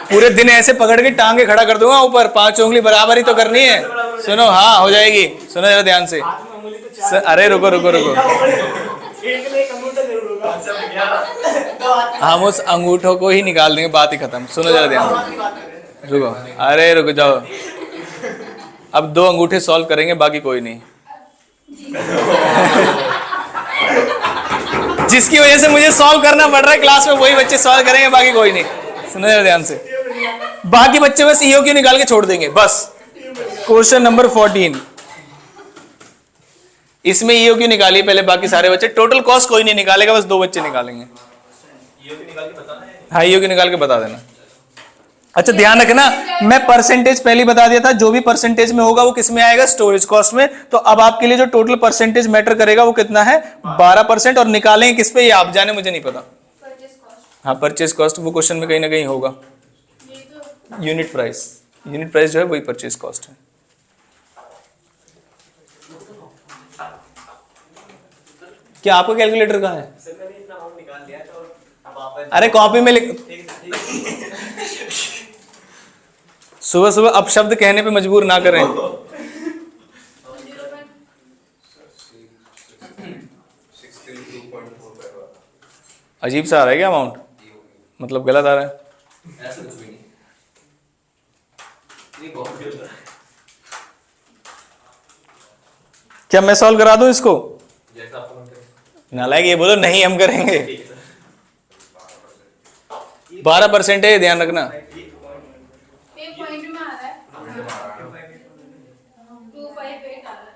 पूरे दिन ऐसे पकड़ के टांगे खड़ा कर दूंगा ऊपर। 5 उंगली बराबर ही तो करनी है। सुनो, हाँ हो जाएगी। सुनो जरा ध्यान से। हाथ में उंगली तो अरे रुको रुको रुको, एक ने एक अंगूठा जरूर होगा। कॉन्सेप्ट क्या? हम उस अंगूठों को ही निकाल देंगे, बात ही खत्म। सुनो जरा ध्यान बात की बात कर रहे हैं। रुको, अरे रुको जाओ, अब 2 अंगूठे सॉल्व करेंगे, बाकी कोई नहीं। जिसकी वजह से मुझे सॉल्व करना पड़ रहा है क्लास में, वही बच्चे सॉल्व करेंगे, बाकी कोई नहीं। सुनो जरा ध्यान से, बाकी बच्चे बस ईओ क्यू निकाल के छोड़ देंगे बस। क्वेश्चन नंबर 14, इसमें ईओ क्यू निकालिए पहले, बाकी सारे बच्चे। टोटल कॉस्ट कोई नहीं निकालेगा, बस 2 बच्चे निकालेंगे। ये भी निकाल के बताना है। हाँ, ईओ क्यू निकाल के बता देना। अच्छा ध्यान रखना, मैं परसेंटेज पहले बता दिया था, जो भी परसेंटेज में होगा वो किस में आएगा, स्टोरेज कॉस्ट में। तो अब आपके लिए जो टोटल परसेंटेज मैटर करेगा वो कितना है, 12%। और निकालेंगे किस पे, ये आप जाने, मुझे नहीं पता। परचेज कॉस्ट हाँ, परचेज कॉस्ट वो क्वेश्चन में कहीं ना कहीं होगा। ये तो यूनिट प्राइस जो है वही परचेज कॉस्ट है। क्या आपका कैलकुलेटर कहाँ है? सर मैंने इतना अमाउंट निकाल लिया था और अब आप अरे कॉपी में लिख। सुबह सुबह अपशब्द कहने पे मजबूर ना करें। 62.45 अजीब सा आ रहा है क्या अमाउंट, मतलब गलत आ रहा है? ऐसा कुछ भी नहीं। ये बहुत होता है। क्या मैं सॉल्व करा दूं इसको? जैसा आपको मन करे। नालायक ये बोलो नहीं हम करेंगे। ठीक है सर। 12% है, ध्यान रखना। एक पॉइंट में आ रहा है 258 आ रहा है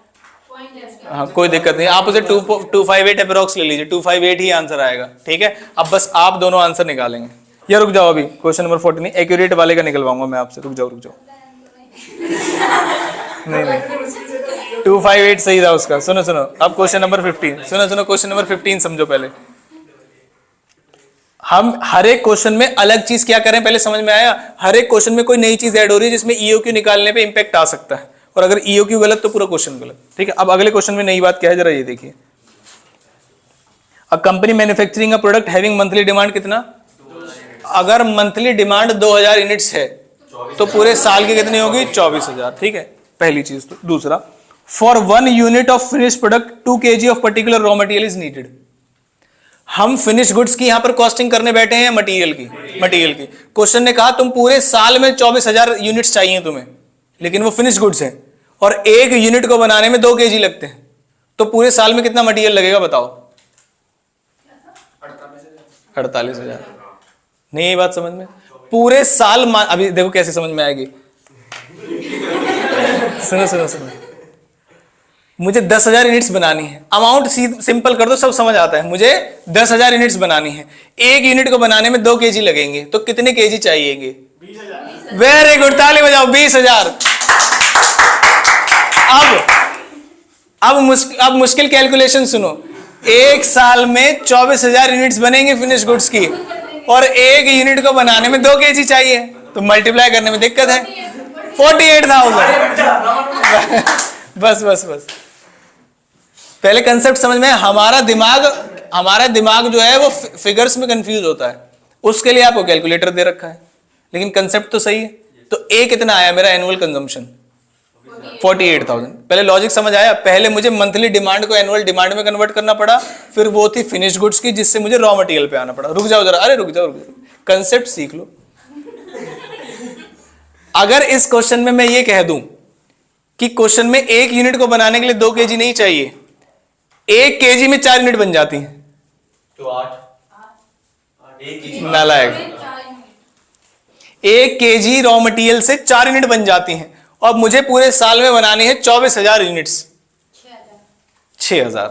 पॉइंट है इसका। हाँ कोई दिक्कत नहीं, आप उसे 258 अप्रोक्स ले लीजिए, 258 ही आंसर आएगा। ठीक है, अब बस आप दोनों आंसर निकालेंगे। या रुक जाओ, अभी क्वेश्चन नंबर 14 एक्यूरेट वाले का निकलवाऊंगा मैं आपसे। रुक जाओ नहीं 258 सही था उसका। सुनो अब क्वेश्चन नंबर 15 सुनो क्वेश्चन नंबर 15 समझो पहले। हम हर एक क्वेश्चन में अलग चीज क्या करें पहले समझ में आया? हर एक क्वेश्चन में कोई नई चीज ऐड हो रही है जिसमें ईओक्यू निकालने पे इंपैक्ट आ सकता है, और अगर ईओक्यू गलत तो पूरा क्वेश्चन गलत। ठीक है, अब अगले क्वेश्चन में नई बात क्या है जरा ये देखिए। A company manufacturing a product having monthly demand कितना? अगर मंथली डिमांड 2000 यूनिट्स है तो पूरे साल की कितनी होगी? 24,000। ठीक है, पहली चीज। तो दूसरा, for 1 unit of finish product 2 kg of particular raw material is needed. हम फिनिश गुड्स की यहां पर कॉस्टिंग करने बैठे हैं मटेरियल की। क्वेश्चन ने कहा तुम पूरे साल में 24,000 यूनिट्स चाहिए तुम्हें, लेकिन वो फिनिश गुड्स हैं और 1 यूनिट को बनाने में 2 kg लगते हैं, तो पूरे साल में कितना मटेरियल लगेगा बताओ? 48,000। नहीं ये बात समझ में? पूरे साल अभी देखो कैसे समझ में आएगी। सुनो मुझे 10,000 यूनिट्स बनानी है। अमाउंट सिंपल कर दो, सब समझ आता है। मुझे 10,000 यूनिट्स बनानी है, 1 यूनिट को बनाने में 2 kg लगेंगे, तो कितने kg चाहिएंगे? 20,000। वेरी गुड, ताली बजाओ। 20,000। अब मुश्किल कैलकुलेशन सुनो। 1 साल में 24,000 यूनिट्स बनेंगे फिनिश गुड्स की, और 1 यूनिट को बनाने में 2 kg चाहिए, तो मल्टीप्लाई करने में दिक्कत है। 48,000। बस पहले कंसेप्ट समझ में। हमारा दिमाग जो है वो फिगर्स में कंफ्यूज होता है, उसके लिए आपको कैलकुलेटर दे रखा है, लेकिन कंसेप्ट तो सही है। तो कितना आया मेरा एनुअल कंजम्पशन? 48,000। पहले लॉजिक समझ आया? पहले मुझे मंथली डिमांड को एनुअल डिमांड में कन्वर्ट करना पड़ा, फिर वो थी फिनिश गुड्स की, जिससे मुझे रॉ मटेरियल पे आना पड़ा। रुक जाओ जरा, अरे रुक जाओ, कंसेप्ट सीख लो। अगर इस क्वेश्चन में मैं ये कह दूं कि क्वेश्चन में 1 यूनिट को बनाने के लिए 2 kg नहीं चाहिए, 1 kg में 4 यूनिट बन जाती हैं, तो 8 एक ही नालायक। 1 kg रॉ मटेरियल से 4 यूनिट बन जाती हैं, और मुझे पूरे साल में बनानी है 24,000 यूनिट्स। 6,000।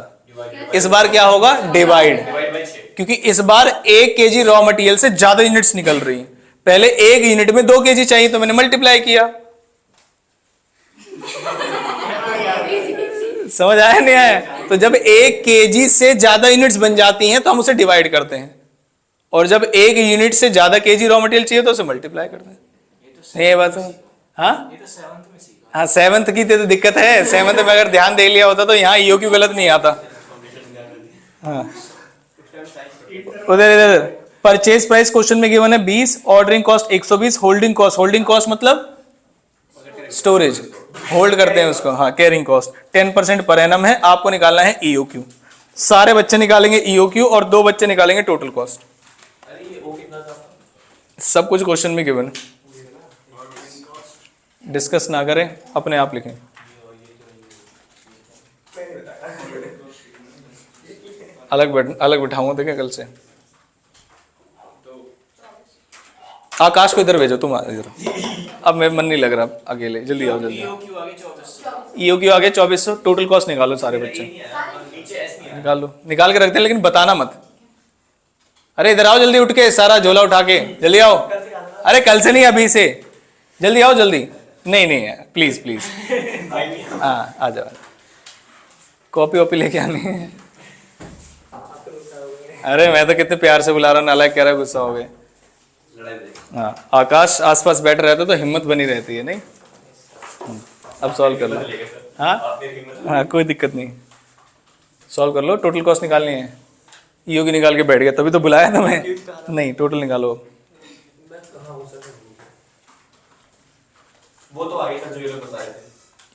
इस बार क्या होगा? Divide, divide by 6। क्योंकि इस बार 1 kg रॉ मटेरियल से ज्यादा यूनिट्स निकल रही हैं। पहले 1 यूनिट में 2 kg चाहिए, तो मैंने मल्टीप्लाई किया। समझ आया नहीं आया? तो जब 1 kg से ज्यादा यूनिट्स बन जाती हैं तो हम उसे डिवाइड करते हैं, और जब 1 यूनिट से ज्यादा kg रॉ मटेरियल चाहिए तो उसे मल्टीप्लाई करते हैं। ये बात है। हाँ 7th की तो दिक्कत है। 7th में अगर ध्यान दे लिया होता तो यहाँ ईओक्यू गलत नहीं आता। हाँ उधर परचेज प्राइस क्वेश्चन में गिवन है 20, ऑर्डरिंग कॉस्ट 120, होल्डिंग कॉस्ट मतलब स्टोरेज, होल्ड करते हैं उसको, हाँ कैरिंग कॉस्ट 10% पर एनम है। आपको निकालना है ईओक्यू। सारे बच्चे निकालेंगे ईओक्यू और 2 बच्चे निकालेंगे टोटल कॉस्ट। अरे ये वो कितना था? सब कुछ क्वेश्चन में गिवन है, डिस्कस ना करें, अपने आप लिखें। अलग बिठाऊंगा देखें कल से। आकाश को इधर भेजो, तुम इधर। अब मेरा मन नहीं लग रहा अकेले, जल्दी आओ जल्दी। ईओक्यू आगे 2400, टोटल कॉस्ट निकालो सारे बच्चे, नीचे एस नहीं है। निकालो, निकाल के रखते हैं लेकिन बताना मत। अरे इधर आओ जल्दी, उठ के सारा झोला उठा के जल्दी आओ। अरे कल से नहीं, अभी से जल्दी आओ जल्दी। नहीं नहीं प्लीज प्लीज, हाँ आ जाओ। कॉपी वॉपी लेके आनी है। अरे मैं तो कितने प्यार से बुला रहा हूँ, नालायक कह रहा है गुस्सा हो गए। हाँ आकाश आसपास बैठ रहता तो हिम्मत बनी रहती है, नहीं? अब सॉल्व कर लो। हाँ कोई दिक्कत नहीं, सॉल्व कर लो। टोटल कॉस्ट निकालनी है, ईओ की निकाल के बैठ गया, तभी तो बुलाया था मैं। नहीं टोटल निकालो। वो तो आगे सर जो ये लोग बता रहे थे।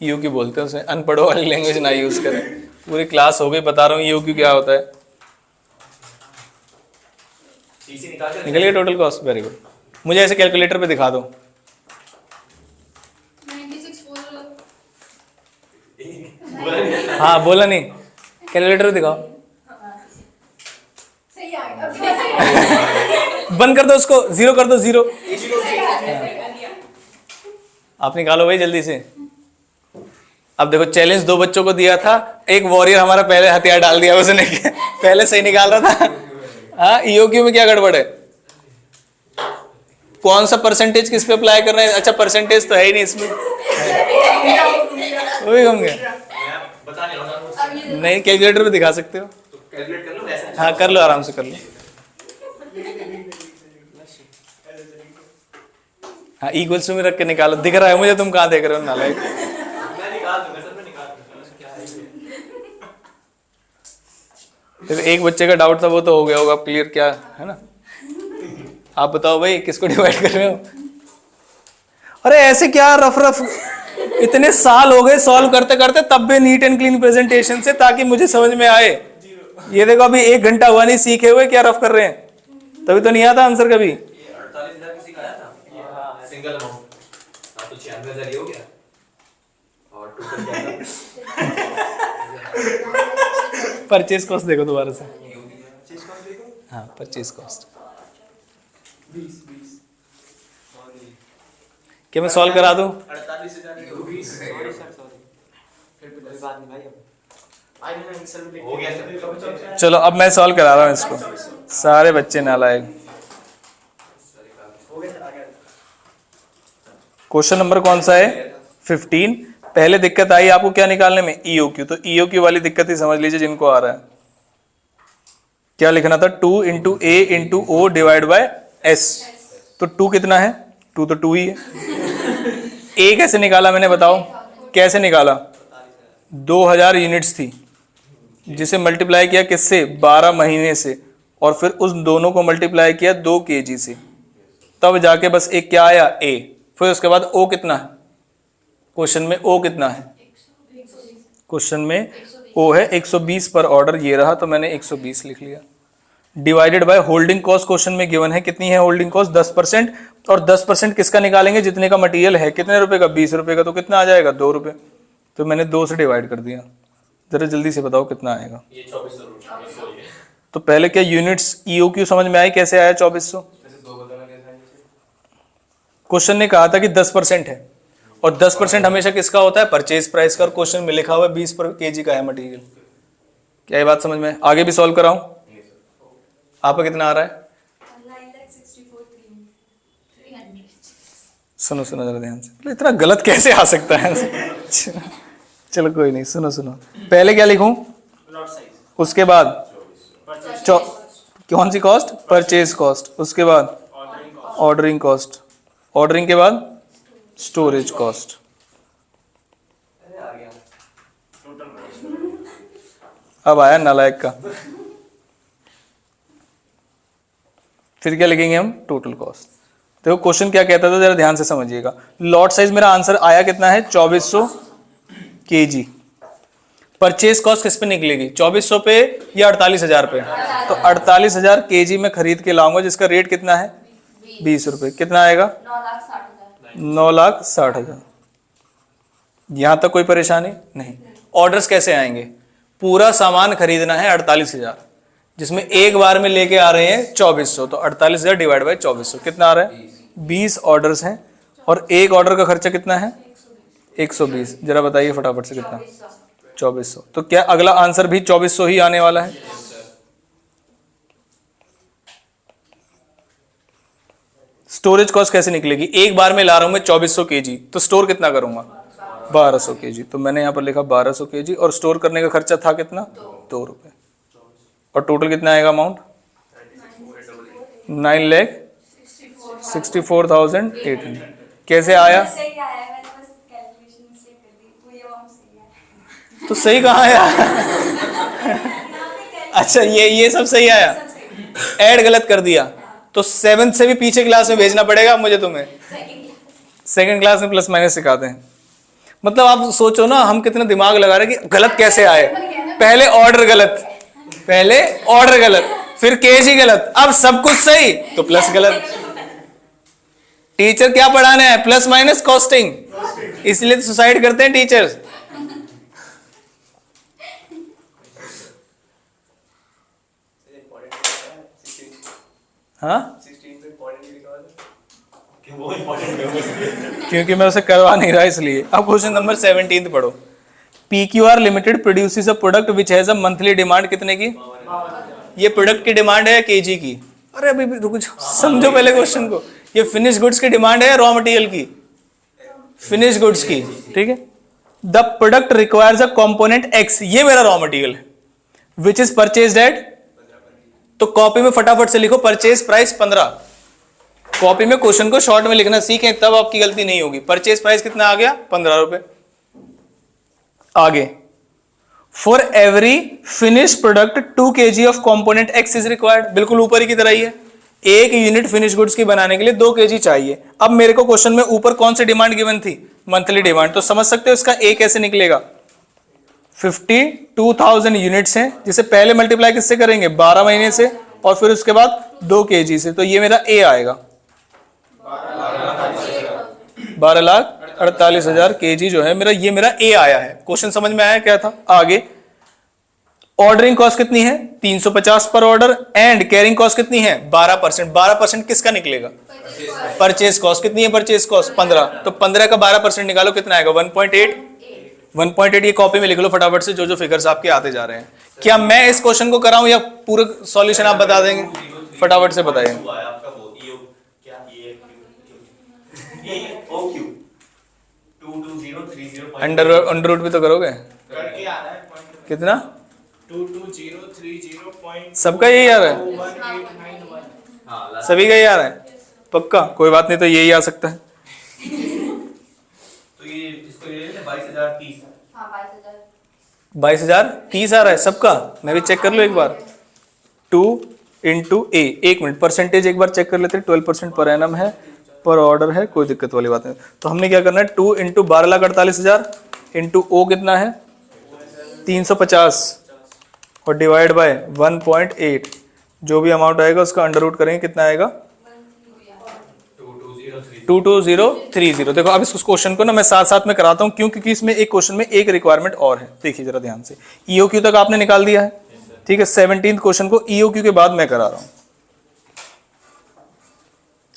ईओ की बोलते हैं उसे, अनपढ़ों वाली लैंग्वेज ना यूज करें। पूरी क्लास हो गई बता रहा हूँ ईओ क्या होता है। इसी निकाल के निकल गया टोटल कॉस्ट, वेरी गुड। मुझे ऐसे कैलकुलेटर पे दिखा दो। 96 हाँ बोला नहीं, कैलकुलेटर पे दिखाओ। सही आ गया। बंद कर दो उसको, जीरो कर दो, जीरो। आप निकालो भाई जल्दी से। अब देखो चैलेंज 2 बच्चों को दिया था, एक वॉरियर हमारा पहले हथियार डाल दिया उसने, पहले सही निकाल रहा था। हाँ ईओक्यू में क्या गड़बड़ है? कौन सा परसेंटेज किस पे अप्लाई करना है? अच्छा परसेंटेज तो है ही नहीं इसमें, वही होंगे। बता नहीं रहा नहीं कैलकुलेटर पे दिखा सकते हो। तो कैलकुलेट कर लो वैसे। हाँ कर लो, आराम से कर लो। हाँ इक्वल्स में रख के निकालो, दिख रहा है मुझे, तुम कहाँ देख रहे हो नालायक। मैं निकाल दूंगा सर, मैं निकाल दूंगा, क्या है ये? फिर एक बच्चे का डाउट था, वो तो हो गया होगा क्लियर, क्या है ना? आप बताओ भाई किसको डिवाइड कर रहे हो? अरे ऐसे क्या रफ रफ, इतने साल हो गए सॉल्व करते करते, तब भी नीट एंड क्लीन प्रेजेंटेशन से, ताकि मुझे समझ में आए। ये देखो अभी 1 घंटा हुआ नहीं सीखे हुए, क्या रफ कर रहे हैं? तभी तो नहीं आता आंसर कभी। 48,000 किसी का आया था सिंगल अमाउंट। हाँ तो 96,000 ये हो गया और टोटल क्या था? परचेज कॉस्ट देखो दोबारा से। हाँ परचेज कॉस्ट 20 क्या मैं सॉल्व करा दूं? 48,000 हो गया सर। चलो अब मैं सॉल्व करा रहा हूँ इसको। सारे बच्चे नालायक। क्वेश्चन नंबर कौन सा है? 15। पहले दिक्कत आई आपको क्या निकालने में? ईओक्यू। तो ईओक्यू वाली दिक्कत ही समझ लीजिए जिनको आ रहा है। क्या लिखना था? 2 into A into O divide by S. तो 2 कितना है? 2 तो 2 ही है। ए कैसे निकाला मैंने, बताओ कैसे निकाला? 2000 यूनिट्स थी, जिसे मल्टीप्लाई किया किससे? 12 महीने से, और फिर उस दोनों को मल्टीप्लाई किया 2 kg से, तब जाके बस एक क्या आया? ए। फिर उसके बाद ओ कितना है? क्वेश्चन में ओ कितना है? क्वेश्चन में ओ है 120 पर ऑर्डर, ये रहा, तो मैंने 120 लिख लिया। Divided by holding cost question में गिवन है, कितनी है होल्डिंग कॉस्ट? 10%। और 10% किसका निकालेंगे? जितने का मटेरियल है। कितने रुपए का? 20 रुपए का। तो कितना आ जाएगा? 2 रुपए। तो मैंने 2 से डिवाइड कर दिया। जरा जल्दी से बताओ कितना आएगा। ये 2400 तो पहले क्या यूनिट्स ईओक्यू समझ में आई? कैसे आया 2400? क्वेश्चन ने कहा था कि 10% है, और 10% हमेशा किसका होता है? परचेज प्राइस का। और क्वेश्चन में लिखा हुआ है 20 पर केजी का है मटेरियल। क्या ये बात समझ में? आगे भी सॉल्व कराऊं? आपका कितना आ रहा है? 9,64,300। सुनो सुनो जरा ध्यान से, इतना गलत कैसे आ सकता है? चलो कोई नहीं, सुनो सुनो। पहले क्या लिखूं? लॉट साइज, उसके बाद परचेज, कौन सी कॉस्ट? Purchase cost. उसके बाद ऑर्डरिंग कॉस्ट। ऑर्डरिंग के बाद स्टोरेज कॉस्ट। अरे आ गया टोटल अब आया नालायक का। फिर क्या लिखेंगे हम? Total cost. देखो क्वेश्चन क्या कहता था, जरा ध्यान से समझिएगा। लॉट साइज मेरा आंसर आया कितना है, 2400 kg। परचेज कॉस्ट किस पे निकलेगी, 2400 पे या 48,000 पे? तो 48,000 kg में खरीद के लाऊंगा, जिसका रेट कितना है, 20 रुपए। कितना आएगा, 9,60,000। यहां तक कोई परेशानी नहीं। ऑर्डर्स कैसे आएंगे, पूरा सामान खरीदना है 48,000, जिसमें एक बार में लेके आ रहे हैं 2400, तो 48,000 डिवाइड बाई 2400 कितना आ रहा है, 20 ऑर्डर्स हैं, और एक ऑर्डर का खर्चा कितना है, 120। जरा बताइए फटाफट से कितना, 2400। तो क्या अगला आंसर भी 2400 ही आने वाला है? स्टोरेज कॉस्ट कैसे निकलेगी, एक बार में ला रहा हूं मैं 2400 kg, तो स्टोर कितना करूंगा, 1200 kg। तो मैंने यहां पर लिखा 1200 kg, और स्टोर करने का खर्चा था कितना, 2 रुपए। और टोटल कितना आएगा अमाउंट, 9,64,800। कैसे आया, तो सही कहाँ आया? अच्छा ये सब सही आया, ऐड गलत कर दिया, तो 7th से भी पीछे क्लास में भेजना पड़ेगा मुझे तुम्हें, सेकंड क्लास में प्लस माइनस सिखाते हैं। मतलब आप सोचो ना, हम कितना दिमाग लगा रहे हैं कि गलत कैसे आए। पहले ऑर्डर गलत, फिर केजी गलत, अब सब कुछ सही तो प्लस गलत। टीचर क्या पढ़ाना है, प्लस माइनस कॉस्टिंग, इसलिए तो सुसाइड करते हैं टीचर्स। हाँ, क्योंकि मैं उसे करवा नहीं रहा इसलिए। अब क्वेश्चन नंबर 17 पढ़ो। PQR limited produces a product which has a monthly demand कितने की, ये प्रोडक्ट की डिमांड है केजी की, अरे अभी रुको समझो पहले क्वेश्चन को। ये फिनिश गुड्स की डिमांड है, रॉ मटेरियल की, फिनिश गुड्स की, ठीक है। The product requires a component x, ये मेरा रॉ मटेरियल है, विच इज परचेज्ड एट, तो कॉपी में फटाफट से लिखो परचेज प्राइस 15। कॉपी में क्वेश्चन को शॉर्ट में लिखना सीखें, तब आपकी गलती नहीं होगी। परचेज प्राइस कितना आ गया, 15 रुपए। आगे, for every finish product 2 kg of component x is required, बिल्कुल ऊपर ही की तरह ही है। एक यूनिट फिनिश गुड्स की बनाने के लिए 2 kg चाहिए। अब मेरे को क्वेश्चन में ऊपर कौन सी डिमांड गिवन थी, मंथली डिमांड, तो समझ सकते हो इसका ए कैसे निकलेगा। 52,000 यूनिट्स हैं, जिसे पहले मल्टीप्लाई किससे करेंगे, 12 महीने से, और फिर उसके बाद 2 kg से, तो ये मेरा ए आएगा 12,48,000 kg जो है मेरा, ये मेरा ए आया है। क्वेश्चन समझ में आया क्या था। आगे, ऑर्डरिंग कॉस्ट कितनी है, 350 पर ऑर्डर, एंड कैरिंग कॉस्ट कितनी है, 12%। 12% किसका निकलेगा, परचेज कॉस्ट। कितनी है परचेज कॉस्ट, 15, तो 15 का 12% निकालो, कितना आएगा, 1.8। 1.8 ये कॉपी में लिख लो फटाफट से, जो फिगर्स आपके आते जा रहे हैं। क्या मैं इस क्वेश्चन को कराऊं या पूरा सॉल्यूशन आप बता देंगे, फटाफट से बताइए। अंडर रूट भी तो करोगे, करके आ रहा है point कितना, 22030. सबका यही आ रहा है, 1891. सभी का यही आ रहा है, पक्का, कोई बात नहीं, तो यही आ सकता है। तो ये इसको ले लेते 22,030। 22,030 आ रहा है सबका, मैं भी चेक कर लो एक बार। 2 into A, एक मिनट, परसेंटेज एक बार चेक कर लेते हैं। 12% पर एनम है, पर ऑर्डर है, कोई दिक्कत वाली बात नहीं। तो हमने क्या करना है, 2 into 12,48,000 into O कितना है, 350, और डिवाइड बाय 1.8, जो भी अमाउंट आएगा उसका अंडर रूट करेंगे, कितना आएगा, 22030। देखो अब इस क्वेश्चन को ना मैं साथ साथ में कराता हूं, क्यों, क्योंकि इसमें एक क्वेश्चन में एक रिक्वायरमेंट और है। देखिए जरा ध्यान से, ईओक्यू तक आपने निकाल दिया है, ठीक है। 17th क्वेश्चन को ईओक्यू के बाद मैं करा रहा हूं।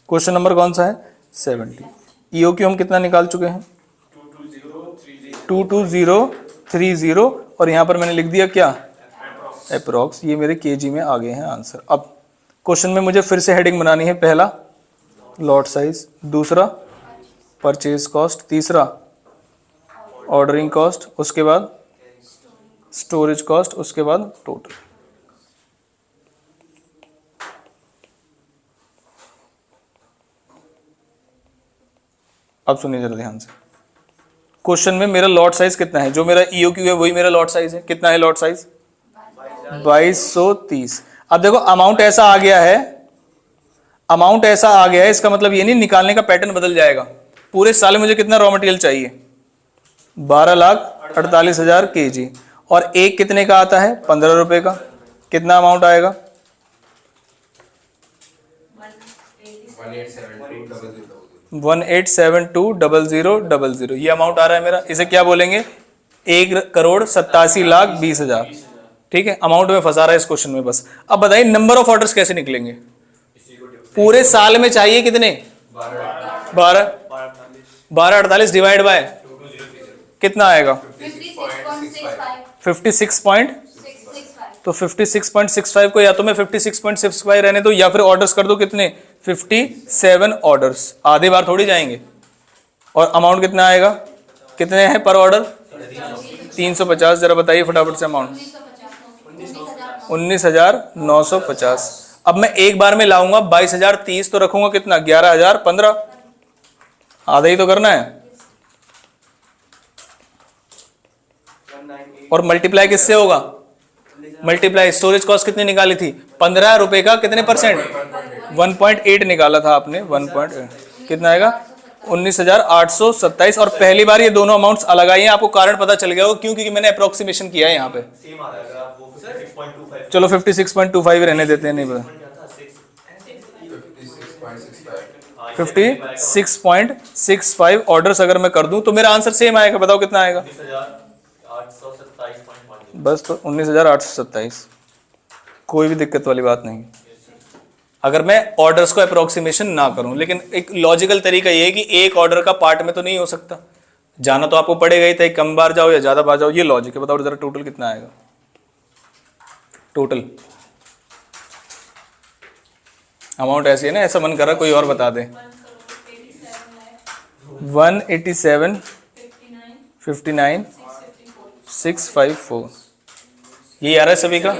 क्वेश्चन नंबर कौन सा है, 17। ईओक्यू हम कितना निकाल चुके हैं, 22030, और यहां पर मैंने लिख दिया क्या, अप्रोक्स। ये मेरे केजी में आ गए हैं आंसर। अब क्वेश्चन में मुझे फिर से हेडिंग बनानी है। पहला लॉट साइज, दूसरा परचेज कॉस्ट, तीसरा ऑर्डरिंग कॉस्ट, उसके बाद स्टोरेज कॉस्ट, उसके बाद टोटल। अब सुनिए जरा ध्यान से, क्वेश्चन में मेरा लॉट साइज कितना है, जो मेरा ईओक्यू है वही मेरा लॉट साइज है। कितना है लॉट साइज, 2230। अब देखो अमाउंट ऐसा आ गया है, अमाउंट ऐसा आ गया है, इसका मतलब ये नहीं निकालने का पैटर्न बदल जाएगा। पूरे साल में मुझे कितना रॉ मटेरियल चाहिए? 12,48,000 kg। और एक कितने का आता है? 15 रुपए का। कितना अमाउंट आएगा? 18720000। ये अमाउंट आ रहा है मेरा। इसे क्या बोलेंगे? 1,87,20,000। ठीक है, अमाउंट में फंसा रहा है इस क्वेश्चन में बस। अब बताइए नंबर ऑफ ऑर्डर्स कैसे निकलेंगे? पूरे साल में चाहिए कितने? 12 48 डिवाइड बाय कितना आएगा? 56. तो 56.65 को या तो मैं 56.65 रहने दो या फिर ऑर्डर्स कर दो कितने? 57 ऑर्डर्स। आधे बार थोड़ी जाएंगे। और अमाउंट कितना आएगा? कितने हैं पर ऑर्डर? 350। जरा बताइए फटाफट से अमाउंट। 19,950। अब मैं एक बार में लाऊंगा 22,030 तो रखूंगा कितना? 11,015। आधा ही तो करना है। और मल्टीप्लाई किससे होगा? मल्टीप्लाई स्टोरेज कॉस्ट कितनी निकाली थी? 15 रुपए का कितने परसेंट? 1.8 निकाला था आपने। 1.8 कितना आएगा? 19,827। और पहली बार ये दोनों अमाउंट्स अलग आई हैं। आपको कारण पता चल गया होगा क्यों? क्योंकि मैंने अप्रोक्सीमेशन किया है यहाँ पे। सेम आ रहा है आप वो 56.25 चलो 56.25 रहने देते हैं, नहीं पता। 56.65 ऑर्डर्स अगर मैं कर दूं तो मेरा आंसर सेम आएगा। बताओ कितना आएगा? 19,827.5। बस तो 19,827। कोई भी दिक्कत वाली बात नहीं अगर मैं ऑर्डर्स को अप्रोक्सीमेशन ना करूं। लेकिन एक लॉजिकल तरीका ये है कि एक ऑर्डर का पार्ट में तो नहीं हो सकता, जाना तो आपको पड़ेगा ही, चाहे कम बार जाओ या ज्यादा बार जाओ। ये लॉजिक है। बताओ जरा टोटल कितना आएगा? टोटल अमाउंट ऐसी है ना, ऐसा मन कर रहा कोई और बता दे। 187,59,654 यही आ रहा है सभी का।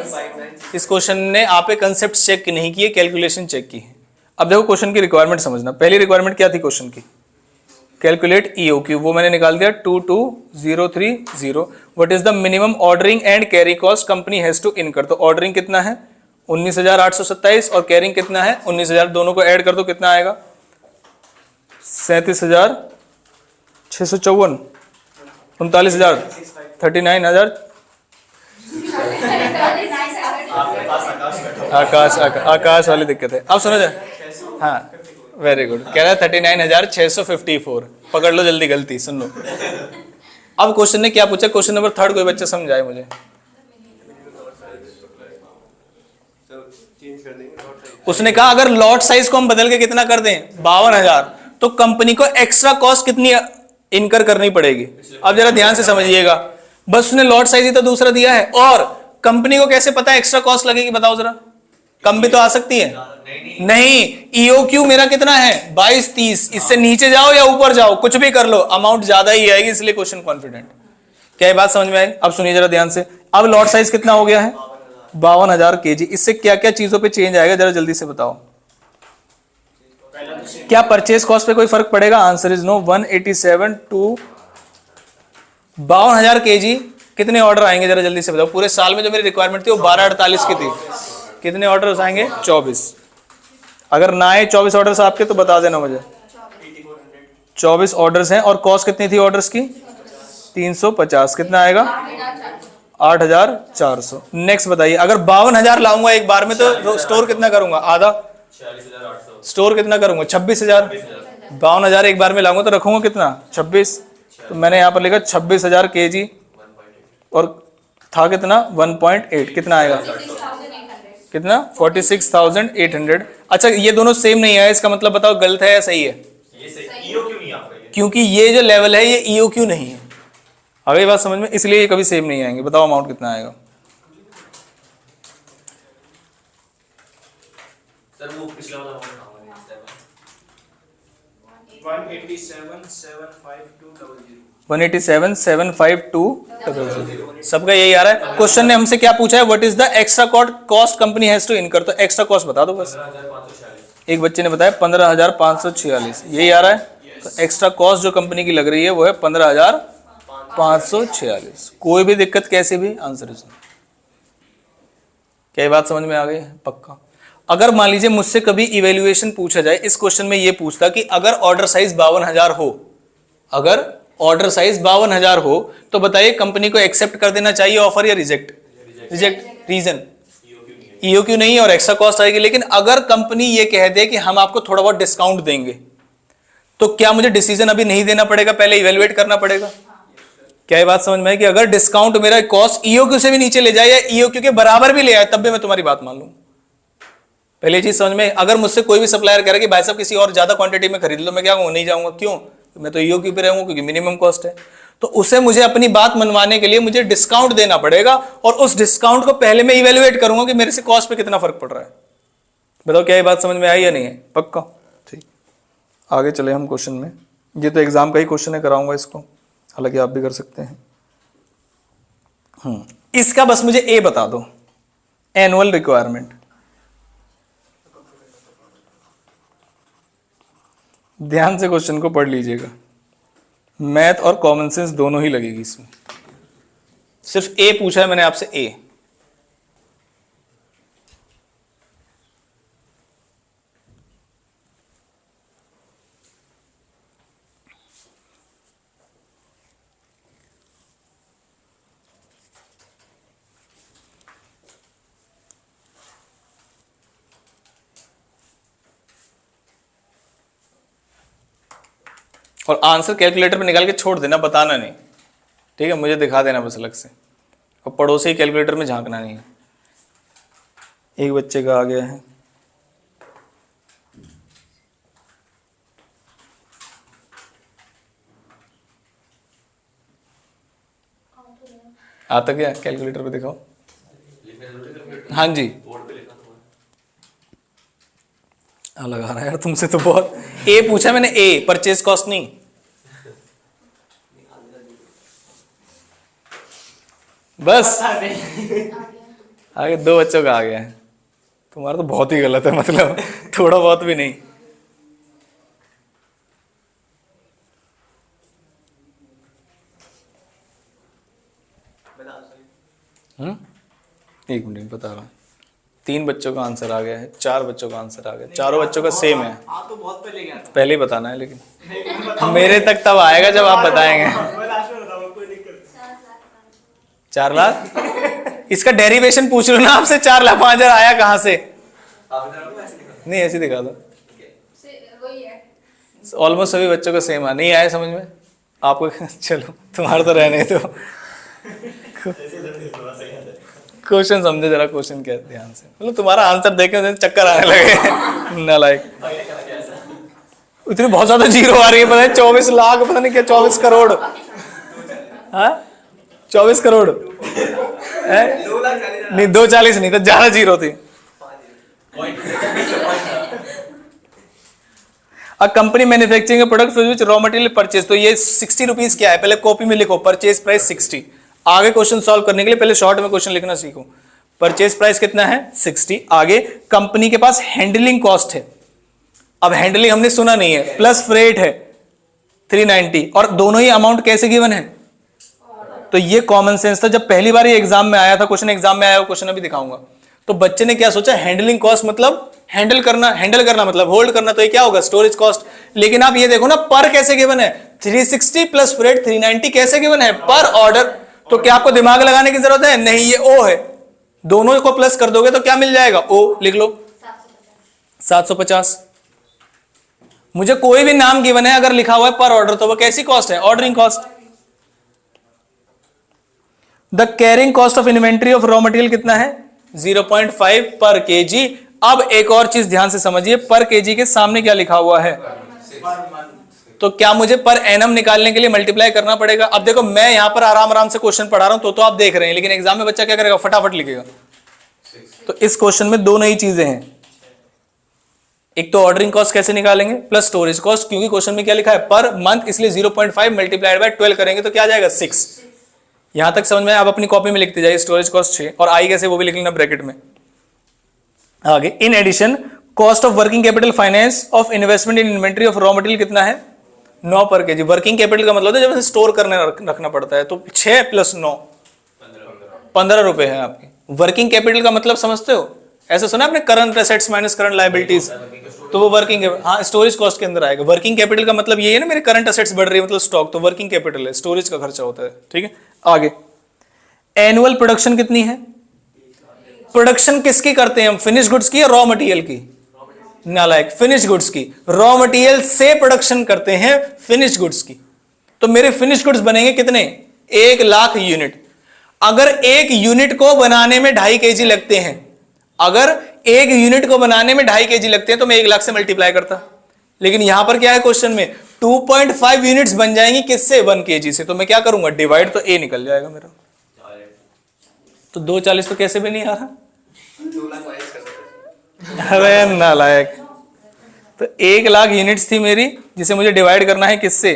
इस क्वेश्चन ने आप कंसेप्ट चेक नहीं किए, कैलकुलेशन चेक की है। अब देखो क्वेश्चन की रिक्वायरमेंट समझना। पहली रिक्वायरमेंट क्या थी क्वेश्चन की? Calculate EOQ. वो मैंने निकाल दिया 22,030। What is the minimum ordering and carry cost company has to incur. तो ऑर्डरिंग कितना है? 19,827 और कैरिंग कितना है? 19,000। दोनों को ऐड कर दो कितना आएगा? 37,654। 39,000। 39,000। आकाश वाली दिक्कत है। अब समझ। हाँ वेरी गुड। कह रहा है 39,654। पकड़ लो जल्दी, गलती सुन लो। अब क्वेश्चन ने क्या पूछा? क्वेश्चन नंबर 3 कोई बच्चा समझाए मुझे। उसने कहा अगर लॉट साइज को हम बदल के कितना कर दें? 52,000, तो कंपनी को एक्स्ट्रा कॉस्ट कितनी इनकर करनी पड़ेगी? अब जरा ध्यान से समझिएगा। बस उसने लॉट साइज ही तो दूसरा दिया है। और कंपनी को कैसे पता है एक्स्ट्रा कॉस्ट लगेगी? बताओ जरा। कम भी तो आ सकती है। नहीं, ईओक्यू मेरा कितना है? 22,30। इससे नीचे जाओ या ऊपर जाओ, कुछ भी कर लो, अमाउंट ज्यादा ही आएगी, इसलिए क्वेश्चन कॉन्फिडेंट। क्या ये बात समझ में आई? अब सुनिए जरा ध्यान से। अब लॉट साइज कितना हो गया है? 52,000 kg। इससे क्या क्या चीजों पे चेंज आएगा जरा जल्दी से बताओ। क्या परचेज कॉस्ट पे कोई फर्क पड़ेगा? Answer is no. 187 to 52,000 kg कितने ऑर्डर आएंगे जरा जल्दी से बताओ। पूरे साल में जो मेरी रिक्वायरमेंट थी वो 1248 की थी। कितने ऑर्डर आएंगे? 24। अगर ना आए 24 ऑर्डर्स आपके तो बता देना मुझे। 24 ऑर्डर्स हैं और कॉस्ट कितनी थी ऑर्डर्स की? 350। कितना आएगा? 8,400। नेक्स्ट बताइए। अगर 52,000 लाऊंगा एक बार में तो स्टोर कितना करूंगा? आधा। 46,800। स्टोर कितना करूंगा? 26,000। 52,000 एक बार में लाऊंगा तो रखूंगा कितना? 26। तो मैंने यहां पर लिखा 26,000 kg और था कितना? 1.8। कितना आएगा? कितना? 46,800। अच्छा ये दोनों सेम नहीं है, इसका मतलब बताओ गलत है या सही है? ये सही। ईओ क्यों नहीं आ रहा है? क्योंकि ये जो लेवल है ये ईओक्यू नहीं है। अगली बात समझ में, इसलिए ये कभी सेम नहीं आएंगे। बताओ अमाउंट कितना आएगा? सर वो पिछला वाला अमाउंट 187,75200। सबका यही आ रहा है। क्वेश्चन ने हमसे क्या पूछा है? What is the extra cost company has to incur. तो एक्स्ट्रा कॉस्ट बता दो बस। 15,546। एक बच्चे ने बताया 15,546। यही आ रहा है। तो एक्स्ट्रा कॉस्ट जो कंपनी की लग रही है वो है 15,546। कोई भी दिक्कत कैसे भी? आंसर इज क्या ये बात समझ में आ गई? पक्का। अगर मान लीजिए मुझसे कभी इवेल्युएशन पूछा जाए, इस क्वेश्चन में ये पूछता कि अगर ऑर्डर साइज 52,000 हो, अगर ऑर्डर साइज 52,000 हो तो बताइए कंपनी को एक्सेप्ट कर देना चाहिए ऑफर या रिजेक्ट? रिजेक्ट। रीजन ईओक्यू नहीं और एक्स्ट्रा कॉस्ट आएगी। लेकिन अगर कंपनी ये कह दे कि हम आपको थोड़ा बहुत डिस्काउंट देंगे, तो क्या मुझे डिसीजन अभी नहीं देना पड़ेगा, पहले इवेल्युएट करना पड़ेगा? क्या ये बात समझ में है कि अगर डिस्काउंट मेरा कॉस्ट ईओक्यू से भी नीचे ले जाए या ईओक्यू के बराबर भी ले आए, तब भी मैं तुम्हारी बात मान लूं? पहले चीज समझ में। अगर मुझसे कोई भी सप्लायर कह रहा है कि भाई साहब किसी और ज्यादा क्वांटिटी में खरीद लो, मैं क्या कहूंगा? नहीं जाऊंगा। क्यों? मैं तो ईओक्यू पे रहूंगा क्योंकि मिनिमम कॉस्ट है। तो उसे मुझे अपनी बात मनवाने के लिए मुझे डिस्काउंट देना पड़ेगा और उस डिस्काउंट को पहले मैं इवेल्युएट करूंगा कि मेरे से कॉस्ट पे कितना फर्क पड़ रहा है। बताओ क्या ये बात समझ में आई या नहीं है? पक्का? ठीक, आगे चले हम क्वेश्चन में। ये तो एग्जाम का ही क्वेश्चन है, कराऊंगा इसको, हालांकि आप भी कर सकते हैं। इसका बस मुझे ए बता दो, एनुअल रिक्वायरमेंट। ध्यान से क्वेश्चन को पढ़ लीजिएगा, मैथ और कॉमन सेंस दोनों ही लगेगी इसमें। सिर्फ ए पूछा है मैंने आपसे, ए। और आंसर कैलकुलेटर पे निकाल के छोड़ देना, बताना नहीं, ठीक है? मुझे दिखा देना बस अलग से, और पड़ोसी कैलकुलेटर में झांकना नहीं है। एक बच्चे का आ गया है, आता क्या? कैलकुलेटर पे दिखाओ। हाँ जी, लगा रहा है यार तुमसे तो बहुत। ए पूछा मैंने, ए, परचेज कॉस्ट नहीं। बस आगे दो बच्चों का आ गया है। तुम्हारा तो बहुत ही गलत है, मतलब थोड़ा बहुत भी नहीं। एक मिनट बता रहा हूँ। 3 बच्चों का आंसर आ गया है, 4 बच्चों का आंसर आ गया, चारों बच्चों का सेम है। आप तो बहुत पहले गया था। पहले ही बताना है, लेकिन मेरे तक तब आएगा जब आप बताएंगे। मैं लास्ट में बताऊंगा, कोई दिक्कत 4 लाख इसका डेरिवेशन पूछ लो ना आपसे, 4,05,000 आया कहाँ से? नहीं ऐसे दिखा दो, वही है। ऑलमोस्ट सभी बच्चों का सेम आ, नहीं आया समझ में आपको? चलो तुम्हारा तो रहने दो, क्वेश्चन समझे जरा, क्वेश्चन क्या है ध्यान से। मतलब तुम्हारा आंसर देखे चक्कर आने लगे नालायक। इतनी बहुत ज्यादा जीरो आ रही है, पता है 24 लाख, पता नहीं क्या 24 करोड़, हाँ 24 करोड़ है? नहीं 240 नहीं तो ज्यादा जीरो थी। A company manufacturing product for which raw material purchase, तो ये 60 रुपीज क्या है? पहले कॉपी में लिखो, परचेज प्राइस 60। आगे क्वेश्चन सॉल्व करने के लिए पहले शॉर्ट में क्वेश्चन लिखना सीखो। परचेज प्राइस कितना है? 60। आगे कंपनी के पास हैंडलिंग कॉस्ट है, अब हैंडलिंग हमने सुना नहीं है, प्लस फ्रेट है 390, और दोनों ही अमाउंट कैसे गिवन है? तो ये कॉमन सेंस था। जब पहली बार ये एग्जाम में आया था, क्वेश्चन एग्जाम में आया, क्वेश्चन अभी दिखाऊंगा, तो बच्चे ने क्या सोचा, हैंडलिंग कॉस्ट मतलब हैंडल करना मतलब होल्ड करना, तो ये क्या होगा? Storage cost. लेकिन आप ये देखो ना, पर कैसे गिवन है? 360 प्लस फ्रेट 390 कैसे गिवन है? पर ऑर्डर। तो क्या आपको दिमाग लगाने की जरूरत है? नहीं, ये ओ है, दोनों को प्लस कर दोगे तो क्या मिल जाएगा? ओ लिख लो, 750। मुझे कोई भी नाम गिवन है अगर लिखा हुआ है पर ऑर्डर, तो वो कैसी कॉस्ट है? Ordering cost. The carrying cost of inventory of raw material कितना है? 0.5 पर केजी। अब एक और चीज ध्यान से समझिए, पर केजी के सामने क्या लिखा हुआ है? तो क्या मुझे पर एनम निकालने के लिए मल्टीप्लाई करना पड़ेगा? अब देखो मैं यहां पर आराम से क्वेश्चन पढ़ा रहा हूं तो आप देख रहे हैं, लेकिन एग्जाम में बच्चा क्या करेगा? फटाफट लिखेगा। तो इस क्वेश्चन में दो नई चीजें हैं, एक तो ऑर्डरिंग कॉस्ट कैसे निकालेंगे, प्लस स्टोरेज कॉस्ट, क्योंकि क्वेश्चन में क्या लिखा है? पर मंथ, इसलिए 0.5 मल्टीप्लाइड बाय 12 करेंगे तो क्या आ जाएगा? 6। यहां तक समझ में? आप अपनी कॉपी में लिखते जाइए, स्टोरेज कॉस्ट 6, और आई कैसे वो भी लिख लेना ब्रैकेट में। आगे, in addition cost of working capital finance of investment in inventory of raw material कितना है? 9 पर केजी। वर्किंग कैपिटल का मतलब है जब स्टोर करने रखना पड़ता है, तो 6 + 9 15 रुपए है आपके। वर्किंग कैपिटल का मतलब समझते हो? ऐसा सुना आपने, current assets minus current liabilities, तो वो वर्किंग, हाँ स्टोरेज कॉस्ट के अंदर आएगा। वर्किंग कैपिटल का मतलब ये है ना, मेरे करंट एसेट्स बढ़ रही है मतलब स्टॉक, तो वर्किंग कैपिटल है, स्टोरेज का खर्चा होता है। ठीक है, आगे एनुअल प्रोडक्शन कितनी है? प्रोडक्शन किसकी करते हैं हम, फिनिश गुड्स की या रॉ मटेरियल की? नालायक, फिनिश गुड्स की। रॉ मटेरियल से प्रोडक्शन करते हैं फिनिश गुड्स की। तो मेरे फिनिश गुड्स बनेंगे कितने? 1 लाख यूनिट। अगर एक यूनिट को बनाने में 2.5 kg लगते हैं, अगर एक यूनिट को बनाने में 2.5 kg लगते हैं तो मैं 1 लाख से मल्टीप्लाई करता। लेकिन यहां पर क्या है क्वेश्चन में, 2.5 यूनिट्स बन जाएंगी किससे? 1 kg से। तो मैं क्या करूंगा, डिवाइड, तो ए निकल जाएगा मेरा। तो 240 तो कैसे भी नहीं आ रहा, 2 लाख वाइज कर सकते हैं। अरे नालायक। तो 1 लाख यूनिट्स थी मेरी, जिसे मुझे डिवाइड करना है किससे?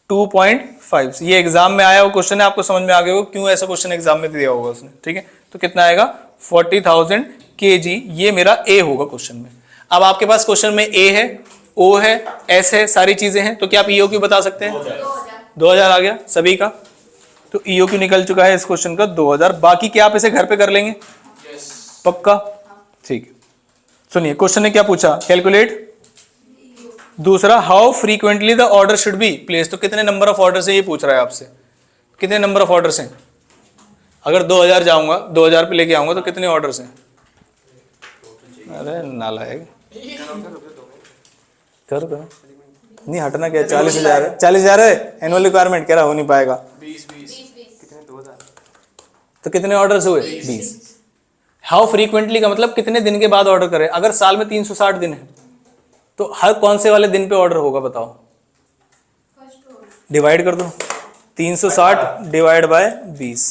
2.5 से। ये एग्जाम में आया हुआ क्वेश्चन है, आपको समझ में आ गया होगा क्यों ऐसा क्वेश्चन एग्जाम में दिया होगा उसने। ठीक है, तो कितना आएगा? 40,000 kg। ये मेरा ए होगा क्वेश्चन में। अब आपके पास क्वेश्चन में ए है, ओ है, एस है, सारी चीजें हैं, तो क्या आप ईओक्यू बता सकते हैं? 2000 आ गया सभी का। तो ईओक्यू निकल चुका है इस क्वेश्चन का 2000। बाकी क्या आप इसे घर पे कर लेंगे? पक्का? ठीक है, सुनिए क्वेश्चन ने क्या पूछा, कैलकुलेट। दूसरा, how frequently the order should be place. तो कितने नंबर ऑफ ऑर्डर से ये पूछ रहा है आपसे, कितने नंबर ऑफ ऑर्डर्स हैं? अगर 2000 जाऊंगा, 2000 पे लेके आऊंगा तो कितने ऑर्डर्स हैं? अरे नालायक, करो करो, नहीं हटना क्या, 40,000 है, 40,000 है एनुअल रिक्वायरमेंट, कह रहा हो नहीं पाएगा। 20 तो कितने ऑर्डर्स हुए? 20। हाउ फ्रीक्वेंटली का मतलब कितने दिन के बाद ऑर्डर करें। अगर साल में 360 दिन है तो हर कौन से वाले दिन पे ऑर्डर होगा बताओ? डिवाइड कर दो, 360 डिवाइड बाय 20,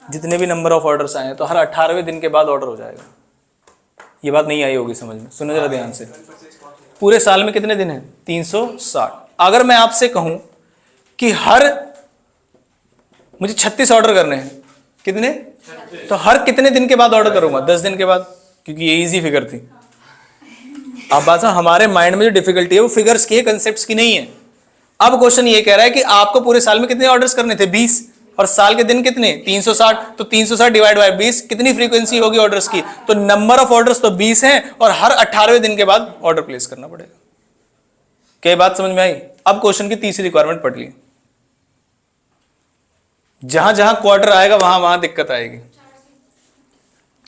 जितने भी नंबर ऑफ ऑर्डर्स आए हैं तो हर 18वें दिन के बाद ऑर्डर हो जाएगा। ये बात नहीं आई होगी समझ में, सुनो जरा ध्यान से। पूरे साल में कितने दिन हैं? 360। अगर मैं आपसे कहूं कि मुझे 36 ऑर्डर करने हैं, कितने? तो हर कितने दिन के बाद ऑर्डर करूंगा? 10 दिन के बाद, क्योंकि ये इजी फिगर थी। अब बात हमारे माइंड में जो डिफिकल्टी है वो फिगर्स की है, कंसेप्ट्स की नहीं है। अब क्वेश्चन ये कह रहा है कि आपको पूरे साल में कितने ऑर्डर्स करने थे? 20, और साल के दिन कितने? 360। तो 360 डिवाइड बाय 20, कितनी फ्रीक्वेंसी होगी ऑर्डर्स की? तो नंबर ऑफ ऑर्डर्स तो 20 हैं, और हर 18वें दिन के बाद ऑर्डर प्लेस करना पड़ेगा। क्या बात समझ में आई? अब क्वेश्चन की तीसरी रिक्वायरमेंट पढ़ ली। जहां जहां क्वार्टर आएगा वहां वहां दिक्कत आएगी।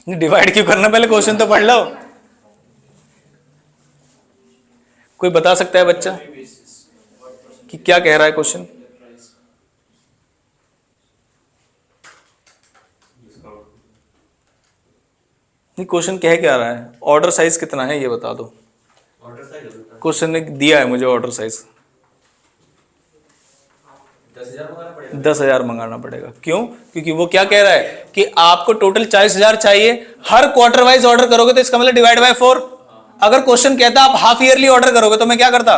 डिवाइड क्यों करना, पहले क्वेश्चन तो पढ़ लो। कोई बता सकता है बच्चा कि क्या कह रहा है क्वेश्चन? नहीं, क्वेश्चन कह क्या रहा है? ऑर्डर साइज कितना है ये बता दो। ऑर्डर साइज क्वेश्चन ने दिया है मुझे ऑर्डर साइज 10,000 मंगाना पड़ेगा। 10,000 मंगाना पड़ेगा। क्यों? क्योंकि वो क्या कह रहा है कि आपको टोटल 40,000 चाहिए, हर क्वार्टर वाइज ऑर्डर करोगे तो इसका मतलब डिवाइड बाय 4। अगर क्वेश्चन कहता आप हाफ ईयरली ऑर्डर करोगे तो मैं क्या करता?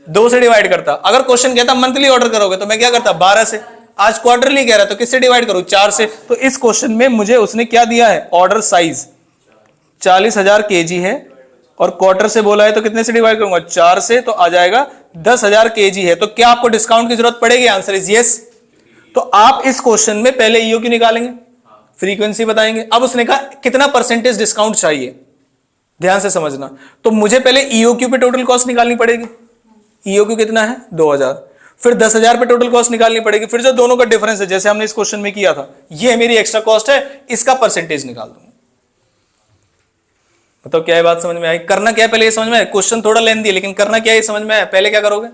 2 से डिवाइड करता। अगर क्वेश्चन कहता मंथली ऑर्डर करोगे तो मैं क्या करता? 12 से। आज क्वार्टरली कह रहा है तो किससे डिवाइड करूं? 4 से। तो इस क्वेश्चन में मुझे उसने क्या दिया है? ऑर्डर साइज 40,000 kg है, और क्वार्टर से बोला है तो कितने से डिवाइड करूंगा? 4 से, तो आ जाएगा 10,000 kg है। तो क्या आपको डिस्काउंट की जरूरत पड़ेगी? Answer is yes. तो आप इस क्वेश्चन में पहले ईओक्यू निकालेंगे, फ्रीक्वेंसी बताएंगे। अब उसने कहा कितना परसेंटेज डिस्काउंट चाहिए, ध्यान से समझना। तो मुझे पहले ईओक्यू पे टोटल कॉस्ट निकालनी पड़ेगी। ईओक्यू कितना है? 2,000। फिर 10,000 पे टोटल कॉस्ट निकालनी पड़ेगी। फिर जो दोनों का डिफरेंस है, जैसे हमने इस क्वेश्चन में किया था, ये मेरी एक्स्ट्रा कॉस्ट है, इसका परसेंटेज निकाल दूंगा। बताओ क्या है बात समझ में आई? करना क्या है पहले ये समझ में आया? क्वेश्चन थोड़ा लेंथी है लेकिन करना क्या है समझ में आया? पहले क्या करोगे?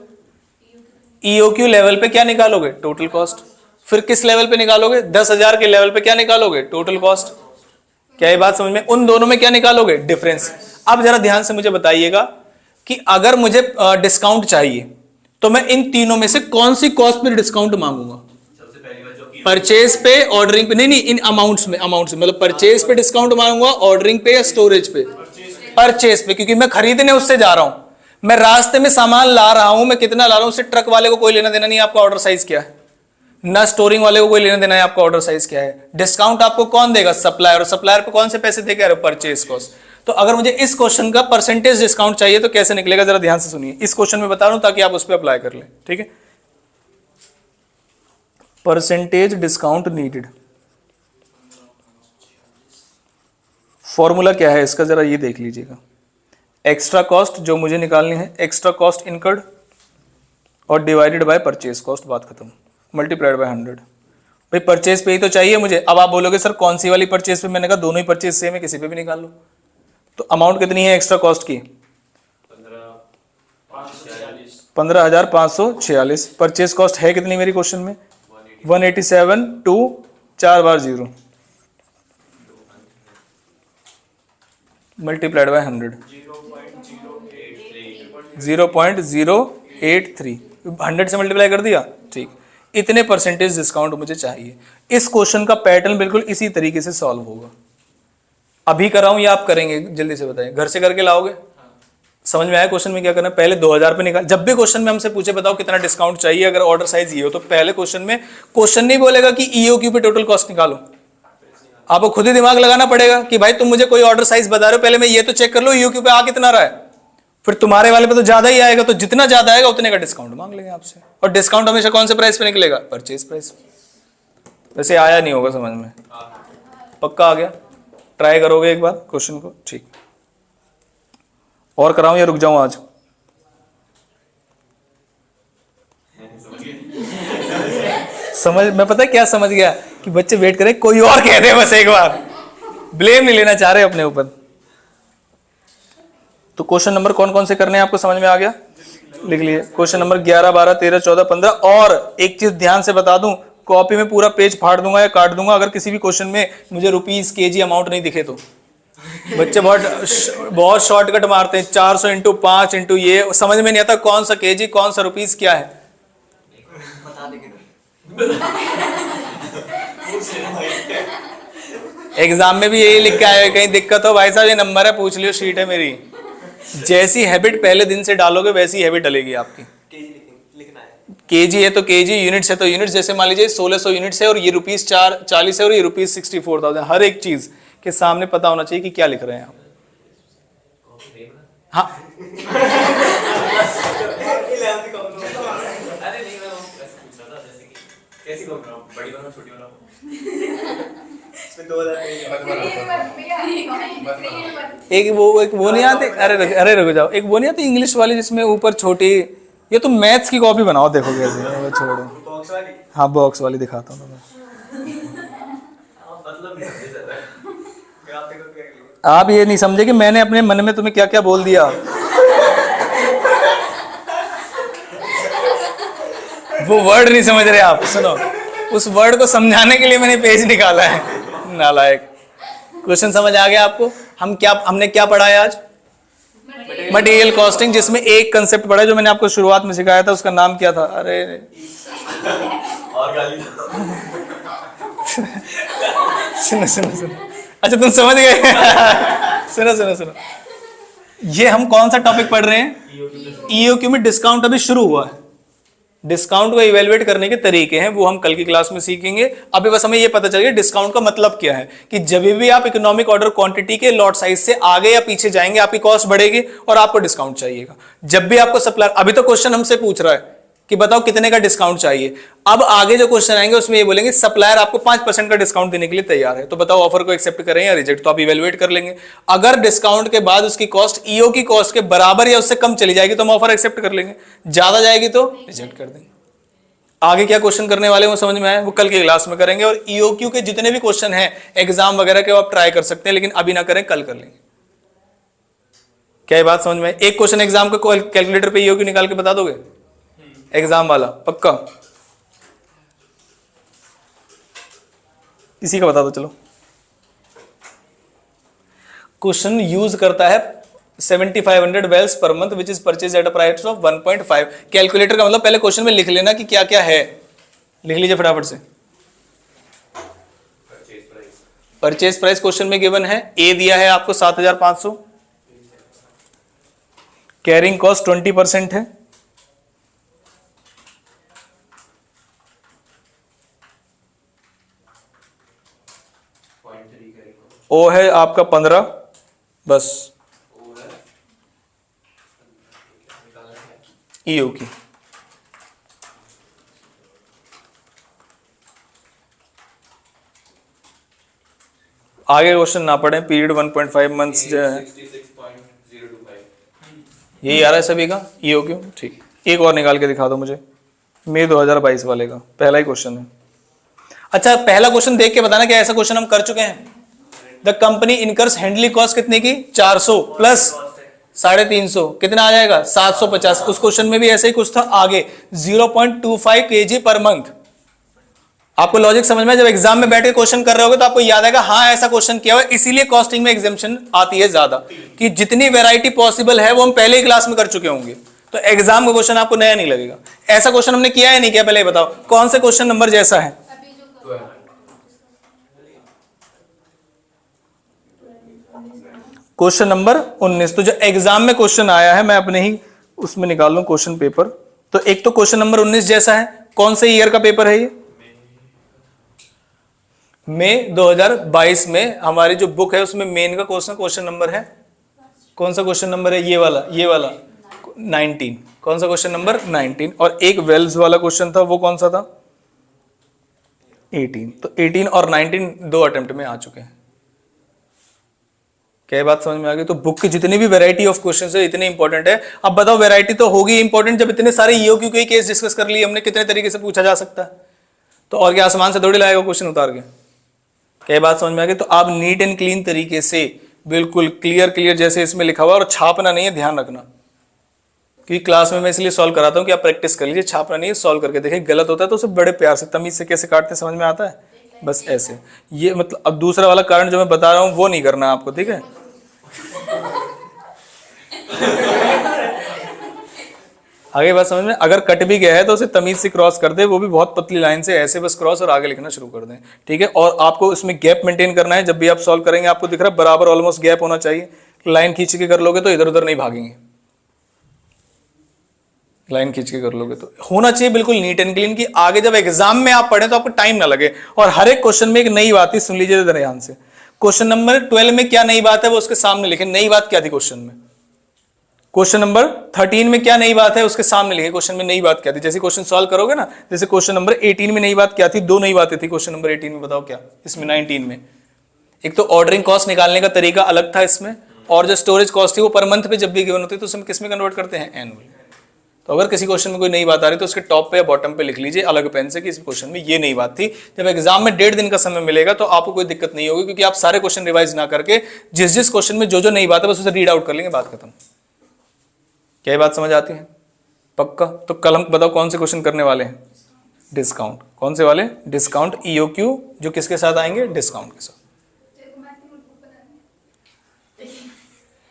ईओक्यू लेवल पे क्या निकालोगे? Total cost. फिर किस लेवल पे निकालोगे? 10,000 के लेवल पे क्या निकालोगे? Total cost. क्या ये बात समझ में? उन दोनों में क्या निकालोगे? डिफरेंस। अब जरा ध्यान से मुझे बताइएगा कि अगर मुझे डिस्काउंट चाहिए तो मैं इन तीनों में से कौन सी कॉस्ट पर डिस्काउंट मांगूंगा? सबसे पहली बात जो कि परचेज पे, ऑर्डरिंग पे, नहीं इन अमाउंट्स में मतलब परचेज पे डिस्काउंट मांगूंगा, ऑर्डरिंग पे या स्टोरेज पे? परचेज पे, क्योंकि मैं खरीदने उससे जा रहा हूं, मैं रास्ते में सामान ला रहा हूं, मैं कितना ला रहा हूं उससे ट्रक वाले को कोई लेना देना नहीं आपका ऑर्डर साइज क्या है, ना स्टोरिंग वाले को कोई लेना देना है आपका ऑर्डर साइज क्या है। डिस्काउंट आपको कौन देगा? सप्लायर। और सप्लायर पे कौन से पैसे दे के? Purchase cost. तो अगर मुझे इस क्वेश्चन का परसेंटेज डिस्काउंट चाहिए तो कैसे निकलेगा? जरा ध्यान से सुनिए, इस क्वेश्चन में बता रहा हूं ताकि आप उस पर अप्लाई कर लें। ठीक है, परसेंटेज डिस्काउंट नीडेड फॉर्मूला क्या है इसका जरा ये देख लीजिएगा। एक्स्ट्रा कॉस्ट जो मुझे निकालनी है, एक्स्ट्रा कॉस्ट इनकर्ड और डिवाइडेड बाय परचेज कॉस्ट, बात खत्म, मल्टीप्लाइड बाय 100। भाई परचेज पे ही तो चाहिए मुझे। अब आप बोलोगे सर कौन सी वाली परचेज पे, मैंने कहा दोनों ही परचेज सेम है, किसी पे भी निकाल लो। तो अमाउंट कितनी है एक्स्ट्रा कॉस्ट की? 15,546। परचेज कॉस्ट है कितनी मेरी क्वेश्चन में? 187 टू 4 बार 0 मल्टीप्लाइड बाय 100, 0.083। 100 से मल्टीप्लाई कर दिया, ठीक। इतने परसेंटेज डिस्काउंट मुझे चाहिए। इस क्वेश्चन का पैटर्न बिल्कुल इसी तरीके से सॉल्व होगा। अभी कराऊं या आप करेंगे? जल्दी से बताइए, घर से करके लाओगे? समझ में आया क्वेश्चन में क्या करना है? पहले 2000 पे निकाल। जब भी क्वेश्चन में हमसे पूछे बताओ कितना डिस्काउंट चाहिए, अगर ऑर्डर साइज ये हो, तो पहले क्वेश्चन में क्वेश्चन नहीं बोलेगा कि ईओक्यू पे टोटल कॉस्ट निकालो। आपको खुद ही दिमाग लगाना पड़ेगा कि भाई तुम मुझे कोई ऑर्डर साइज बता रहे हो, पहले मैं ये तो चेक कर लो ईओक्यू पे आ कितना रहा है, फिर तुम्हारे वाले पे तो ज्यादा ही आएगा, तो जितना ज्यादा आएगा उतने का डिस्काउंट मांग लेंगे आपसे। और डिस्काउंट हमेशा कौन से प्राइस पे निकलेगा? Purchase price. वैसे आया नहीं होगा समझ में? पक्का आ गया? ट्राई करोगे एक बार क्वेश्चन को? ठीक। और कराऊं या रुक जाऊं आज? समझ, मैं पता है क्या समझ गया कि बच्चे वेट करें कोई और कह दे, बस एक बार। ब्लेम नहीं लेना चाह रहे अपने ऊपर। तो क्वेश्चन नंबर कौन कौन से करने हैं आपको समझ में आ गया? लिख लिए। Question number 11, 12, 13, 14, 15। और एक चीज ध्यान से बता दूं, कॉपी में पूरा पेज फाड़ दूंगा या काट दूंगा अगर किसी भी क्वेश्चन में मुझे रुपीस केजी अमाउंट नहीं दिखे तो। बच्चे बहुत शॉर्टकट मारते हैं, 400 इंटू 5 इंटू ये, समझ में नहीं आता कौन सा केजी कौन सा रुपीस क्या है। एग्जाम में भी यही लिख के आए, कहीं दिक्कत हो भाई साहब ये नंबर है पूछ लियो, शीट है मेरी। जैसी हैबिट पहले दिन से डालोगे वैसी हैबिट डलेगी आपकी। केजी है तो केजी, यूनिट्स है तो यूनिट्स। जैसे मान लीजिए 1600 यूनिट्स है और ये रुपीस 40 है और ये रुपीस 64,000। हर एक चीज के सामने पता होना चाहिए कि क्या लिख रहे हैं आप। हाँ कैसी बड़ी बनाओ छोटी बनाओ? एक वो नहीं आती, अरे रुक जाओ, एक वो नहीं आती इंग्लिश वाली जिसमें ऊपर छोटी, ये तो मैथ्स की कॉपी बनाओ, देखो कैसे। वो छोड़ो, बॉक्स वाली। हाँ बॉक्स वाली दिखाता हूँ मैं। आप ये नहीं समझे कि मैंने अपने मन में तुम्हें क्या क्या बोल दिया। वो वर्ड नहीं समझ रहे आप, सुनो, उस वर्ड को समझाने के लिए मैंने पेज निकाला है। नालायक। क्वेश्चन समझ आ गया आपको? हमने क्या पढ़ा है आज? मटेरियल कॉस्टिंग, जिसमें एक कंसेप्ट पढ़ा जो मैंने आपको शुरुआत में सिखाया था, उसका नाम क्या था? अरे और गाली सुनो। अच्छा तुम समझ गए। सुनो, ये हम कौन सा टॉपिक पढ़ रहे हैं? ईओक्यू में डिस्काउंट अभी शुरू हुआ है। डिस्काउंट को इवेलुएट करने के तरीके हैं वो हम कल की क्लास में सीखेंगे। अभी बस हमें ये पता चल गया डिस्काउंट का मतलब क्या है, कि जब भी आप इकोनॉमिक ऑर्डर क्वांटिटी के लॉट साइज से आगे या पीछे जाएंगे आपकी कॉस्ट बढ़ेगी और आपको डिस्काउंट चाहिएगा। जब भी आपको सप्लायर, अभी तो क्वेश्चन हमसे पूछ रहा है कि बताओ कितने का डिस्काउंट चाहिए, अब आगे जो क्वेश्चन आएंगे उसमें ये बोलेंगे सप्लायर आपको 5% का डिस्काउंट देने के लिए तैयार है, तो बताओ ऑफर को एक्सेप्ट करें या रिजेक्ट। तो आप इवेलुएट कर लेंगे। अगर डिस्काउंट के बाद उसकी कॉस्ट ईओ की कॉस्ट के बराबर या उससे कम चली जाएगी तो हम ऑफर एक्सेप्ट कर लेंगे, ज्यादा जाएगी तो रिजेक्ट कर देंगे। आगे क्या क्वेश्चन करने वाले वो समझ में आए, वो कल की क्लास में करेंगे। और ईओक्यू के जितने भी क्वेश्चन हैं एग्जाम वगैरह के, वो आप ट्राई कर सकते हैं, लेकिन अभी ना करें, कल कर लेंगे। क्या ये बात समझ में? एक क्वेश्चन एग्जाम का कैलकुलेटर पे ईओक्यू निकाल के बता दोगे? एग्जाम वाला पक्का? इसी का बता दो चलो। क्वेश्चन यूज करता है 7500 valves per month which is purchase at a price of 1.5। Calculator का मतलब पहले क्वेश्चन में लिख लेना कि क्या क्या है। लिख लीजिए फटाफट से। परचेज प्राइस क्वेश्चन में गिवन है, ए दिया है आपको 7500, कैरिंग कॉस्ट 20% है, ओ है आपका 15, बस ईओ की। आगे क्वेश्चन ना पढ़े, पीरियड 1.5 मंथ्स जो है 66.025 यही आ रहा है सभी का EOQ। ठीक, एक और निकाल के दिखा दो मुझे मई 2022 वाले का, पहला ही क्वेश्चन है। अच्छा, पहला क्वेश्चन देख के बताना क्या ऐसा क्वेश्चन हम कर चुके हैं। The company incurs handling cost कितने की 400 प्लस 350 कितना आ जाएगा 750। उस क्वेश्चन में भी ऐसे ही कुछ था आगे 0.25 kg पर मंथ। आपको लॉजिक समझ में, जब एग्जाम में बैठ के क्वेश्चन कर रहे होगे तो आपको याद आएगा हाँ ऐसा क्वेश्चन किया हुआ है, इसीलिए कॉस्टिंग में एग्जाम्पशन आती है ज्यादा, कि जितनी वैरायटी पॉसिबल है वो हम पहले ही क्लास में कर चुके होंगे, तो एग्जाम का क्वेश्चन आपको नया नहीं लगेगा। ऐसा क्वेश्चन हमने किया है नहीं किया, पहले ये बताओ कौन से क्वेश्चन नंबर जैसा है। अभी जो क्वेश्चन नंबर 19। तो जो एग्जाम में क्वेश्चन आया है मैं अपने ही उसमें निकाल लूं क्वेश्चन पेपर। तो एक तो क्वेश्चन नंबर 19 जैसा है, कौन से ईयर का पेपर है ये, मई 2022 में हमारी जो बुक है उसमें मेन का क्वेश्चन नंबर है, कौन सा क्वेश्चन नंबर है, ये वाला 19। कौन सा क्वेश्चन नंबर 19। और एक वेल्स वाला क्वेश्चन था, वो कौन सा था 18। तो 18 और 19 दो अटेम्प्ट में आ चुके हैं। क्या बात समझ में आ गई। तो बुक की जितनी भी वैरायटी ऑफ क्वेश्चन है इतने इंपॉर्टेंट है। अब बताओ वैरायटी तो होगी इंपॉर्टेंट, जब इतने सारे EOQ के केस डिस्कस कर लिए हमने, कितने तरीके से पूछा जा सकता है। तो और क्या आसमान से थोड़ी लाएगा क्वेश्चन उतार के। क्या बात समझ में आ गई। तो आप नीट एंड क्लीन तरीके से बिल्कुल क्लियर जैसे इसमें लिखा हुआ, और छापना नहीं है, ध्यान रखना, क्योंकि क्लास में मैं इसलिए सॉल्व कराता हूं कि आप प्रैक्टिस कर लीजिए, छापना नहीं है, सॉल्व करके देखिए, गलत होता है तो उसे बड़े प्यार से तमीज से कैसे काटते समझ में आता है, बस ऐसे। ये मतलब अब दूसरा वाला कारण जो मैं बता रहा हूं वो नहीं करना आपको, ठीक है। आगे बात समझ में, अगर कट भी गया है तो उसे तमीज से क्रॉस कर दे, वो भी बहुत पतली लाइन से, ऐसे बस क्रॉस और आगे लिखना शुरू कर दें, ठीक है। और आपको इसमें गैप मेंटेन करना है, जब भी आप सॉल्व करेंगे आपको दिख रहा है बराबर ऑलमोस्ट गैप होना चाहिए। लाइन खींच के कर लोगे तो इधर उधर नहीं भागेंगे, लाइन खींच के कर लोगे तो होना चाहिए बिल्कुल नीट एंड क्लीन, की आगे जब एग्जाम में आप पढ़े तो आपको टाइम ना लगे। और हर एक क्वेश्चन में एक नई बात थी, सुन लीजिए ध्यान से। क्वेश्चन नंबर 12 में क्या नई बात है वो उसके सामने लिखे, नई बात क्या थी क्वेश्चन में। क्वेश्चन नंबर 13 में क्या नई बात है उसके सामने लिखे, क्वेश्चन में नई बात क्या थी। जैसे क्वेश्चन सॉल्व करोगे ना, जैसे क्वेश्चन नंबर 18 में नई बात क्या थी, दो नई बातें थी क्वेश्चन नंबर 18 में, बताओ क्या। इसमें 19 में एक तो ऑर्डरिंग कॉस्ट निकालने का तरीका अलग था इसमें, और जो स्टोरेज कॉस्ट थी वो पर मंथ पे जब भी गिवन होती है तो उसमें किस में कन्वर्ट करते हैं, एनुअल। तो अगर किसी क्वेश्चन में कोई नई बात आ रही तो उसके टॉप पे या बॉटम पे लिख लीजिए अलग पेन से कि इस क्वेश्चन में ये नई बात थी। जब एग्जाम में 1.5 दिन का समय मिलेगा तो आपको कोई दिक्कत नहीं होगी, क्योंकि आप सारे क्वेश्चन रिवाइज ना करके जिस क्वेश्चन में जो नई बात है बस उसे रीड आउट कर लेंगे, बात खत्म। क्या बात समझ आती है पक्का। तो कल हम बताओ कौन से क्वेश्चन करने वाले हैं, डिस्काउंट। कौन से वाले, डिस्काउंट EOQ, जो किसके साथ आएंगे, डिस्काउंट के साथ।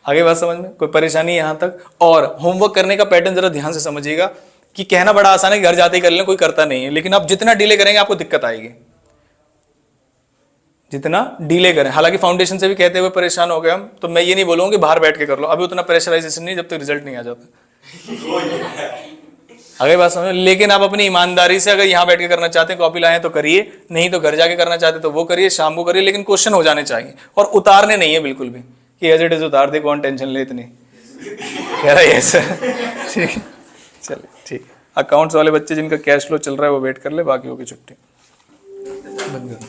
आगे बात समझ में, कोई परेशानी यहां तक। और होमवर्क करने का पैटर्न जरा ध्यान से समझिएगा, कि कहना बड़ा आसान है, घर जाते ही कर लें, कोई करता नहीं है, लेकिन आप जितना डिले करेंगे आपको दिक्कत आएगी, जितना डिले करें। हालांकि फाउंडेशन से भी कहते हुए परेशान हो गए हम, तो मैं ये नहीं बोलूंगा कि बाहर बैठ के कर लो, अभी उतना प्रेशराइजेशन नहीं जब तक रिजल्ट नहीं आ जाता। आगे बात समझ। लेकिन आप अपनी ईमानदारी से अगर यहाँ बैठ के करना चाहते हैं, कॉपी लाए तो करिए, नहीं तो घर जाके करना चाहते तो वो करिए, शाम को करिए, लेकिन क्वेश्चन हो जाने चाहिए। और उतारने नहीं है बिल्कुल भी कि एज इट इज उतार दे, कौन टेंशन ले इतनी, कह रहा है सर। ठीक है, चलिए ठीक। अकाउंट्स वाले बच्चे जिनका कैश फ्लो चल रहा है वो वेट कर ले, बाकी की छुट्टी। बंद करो।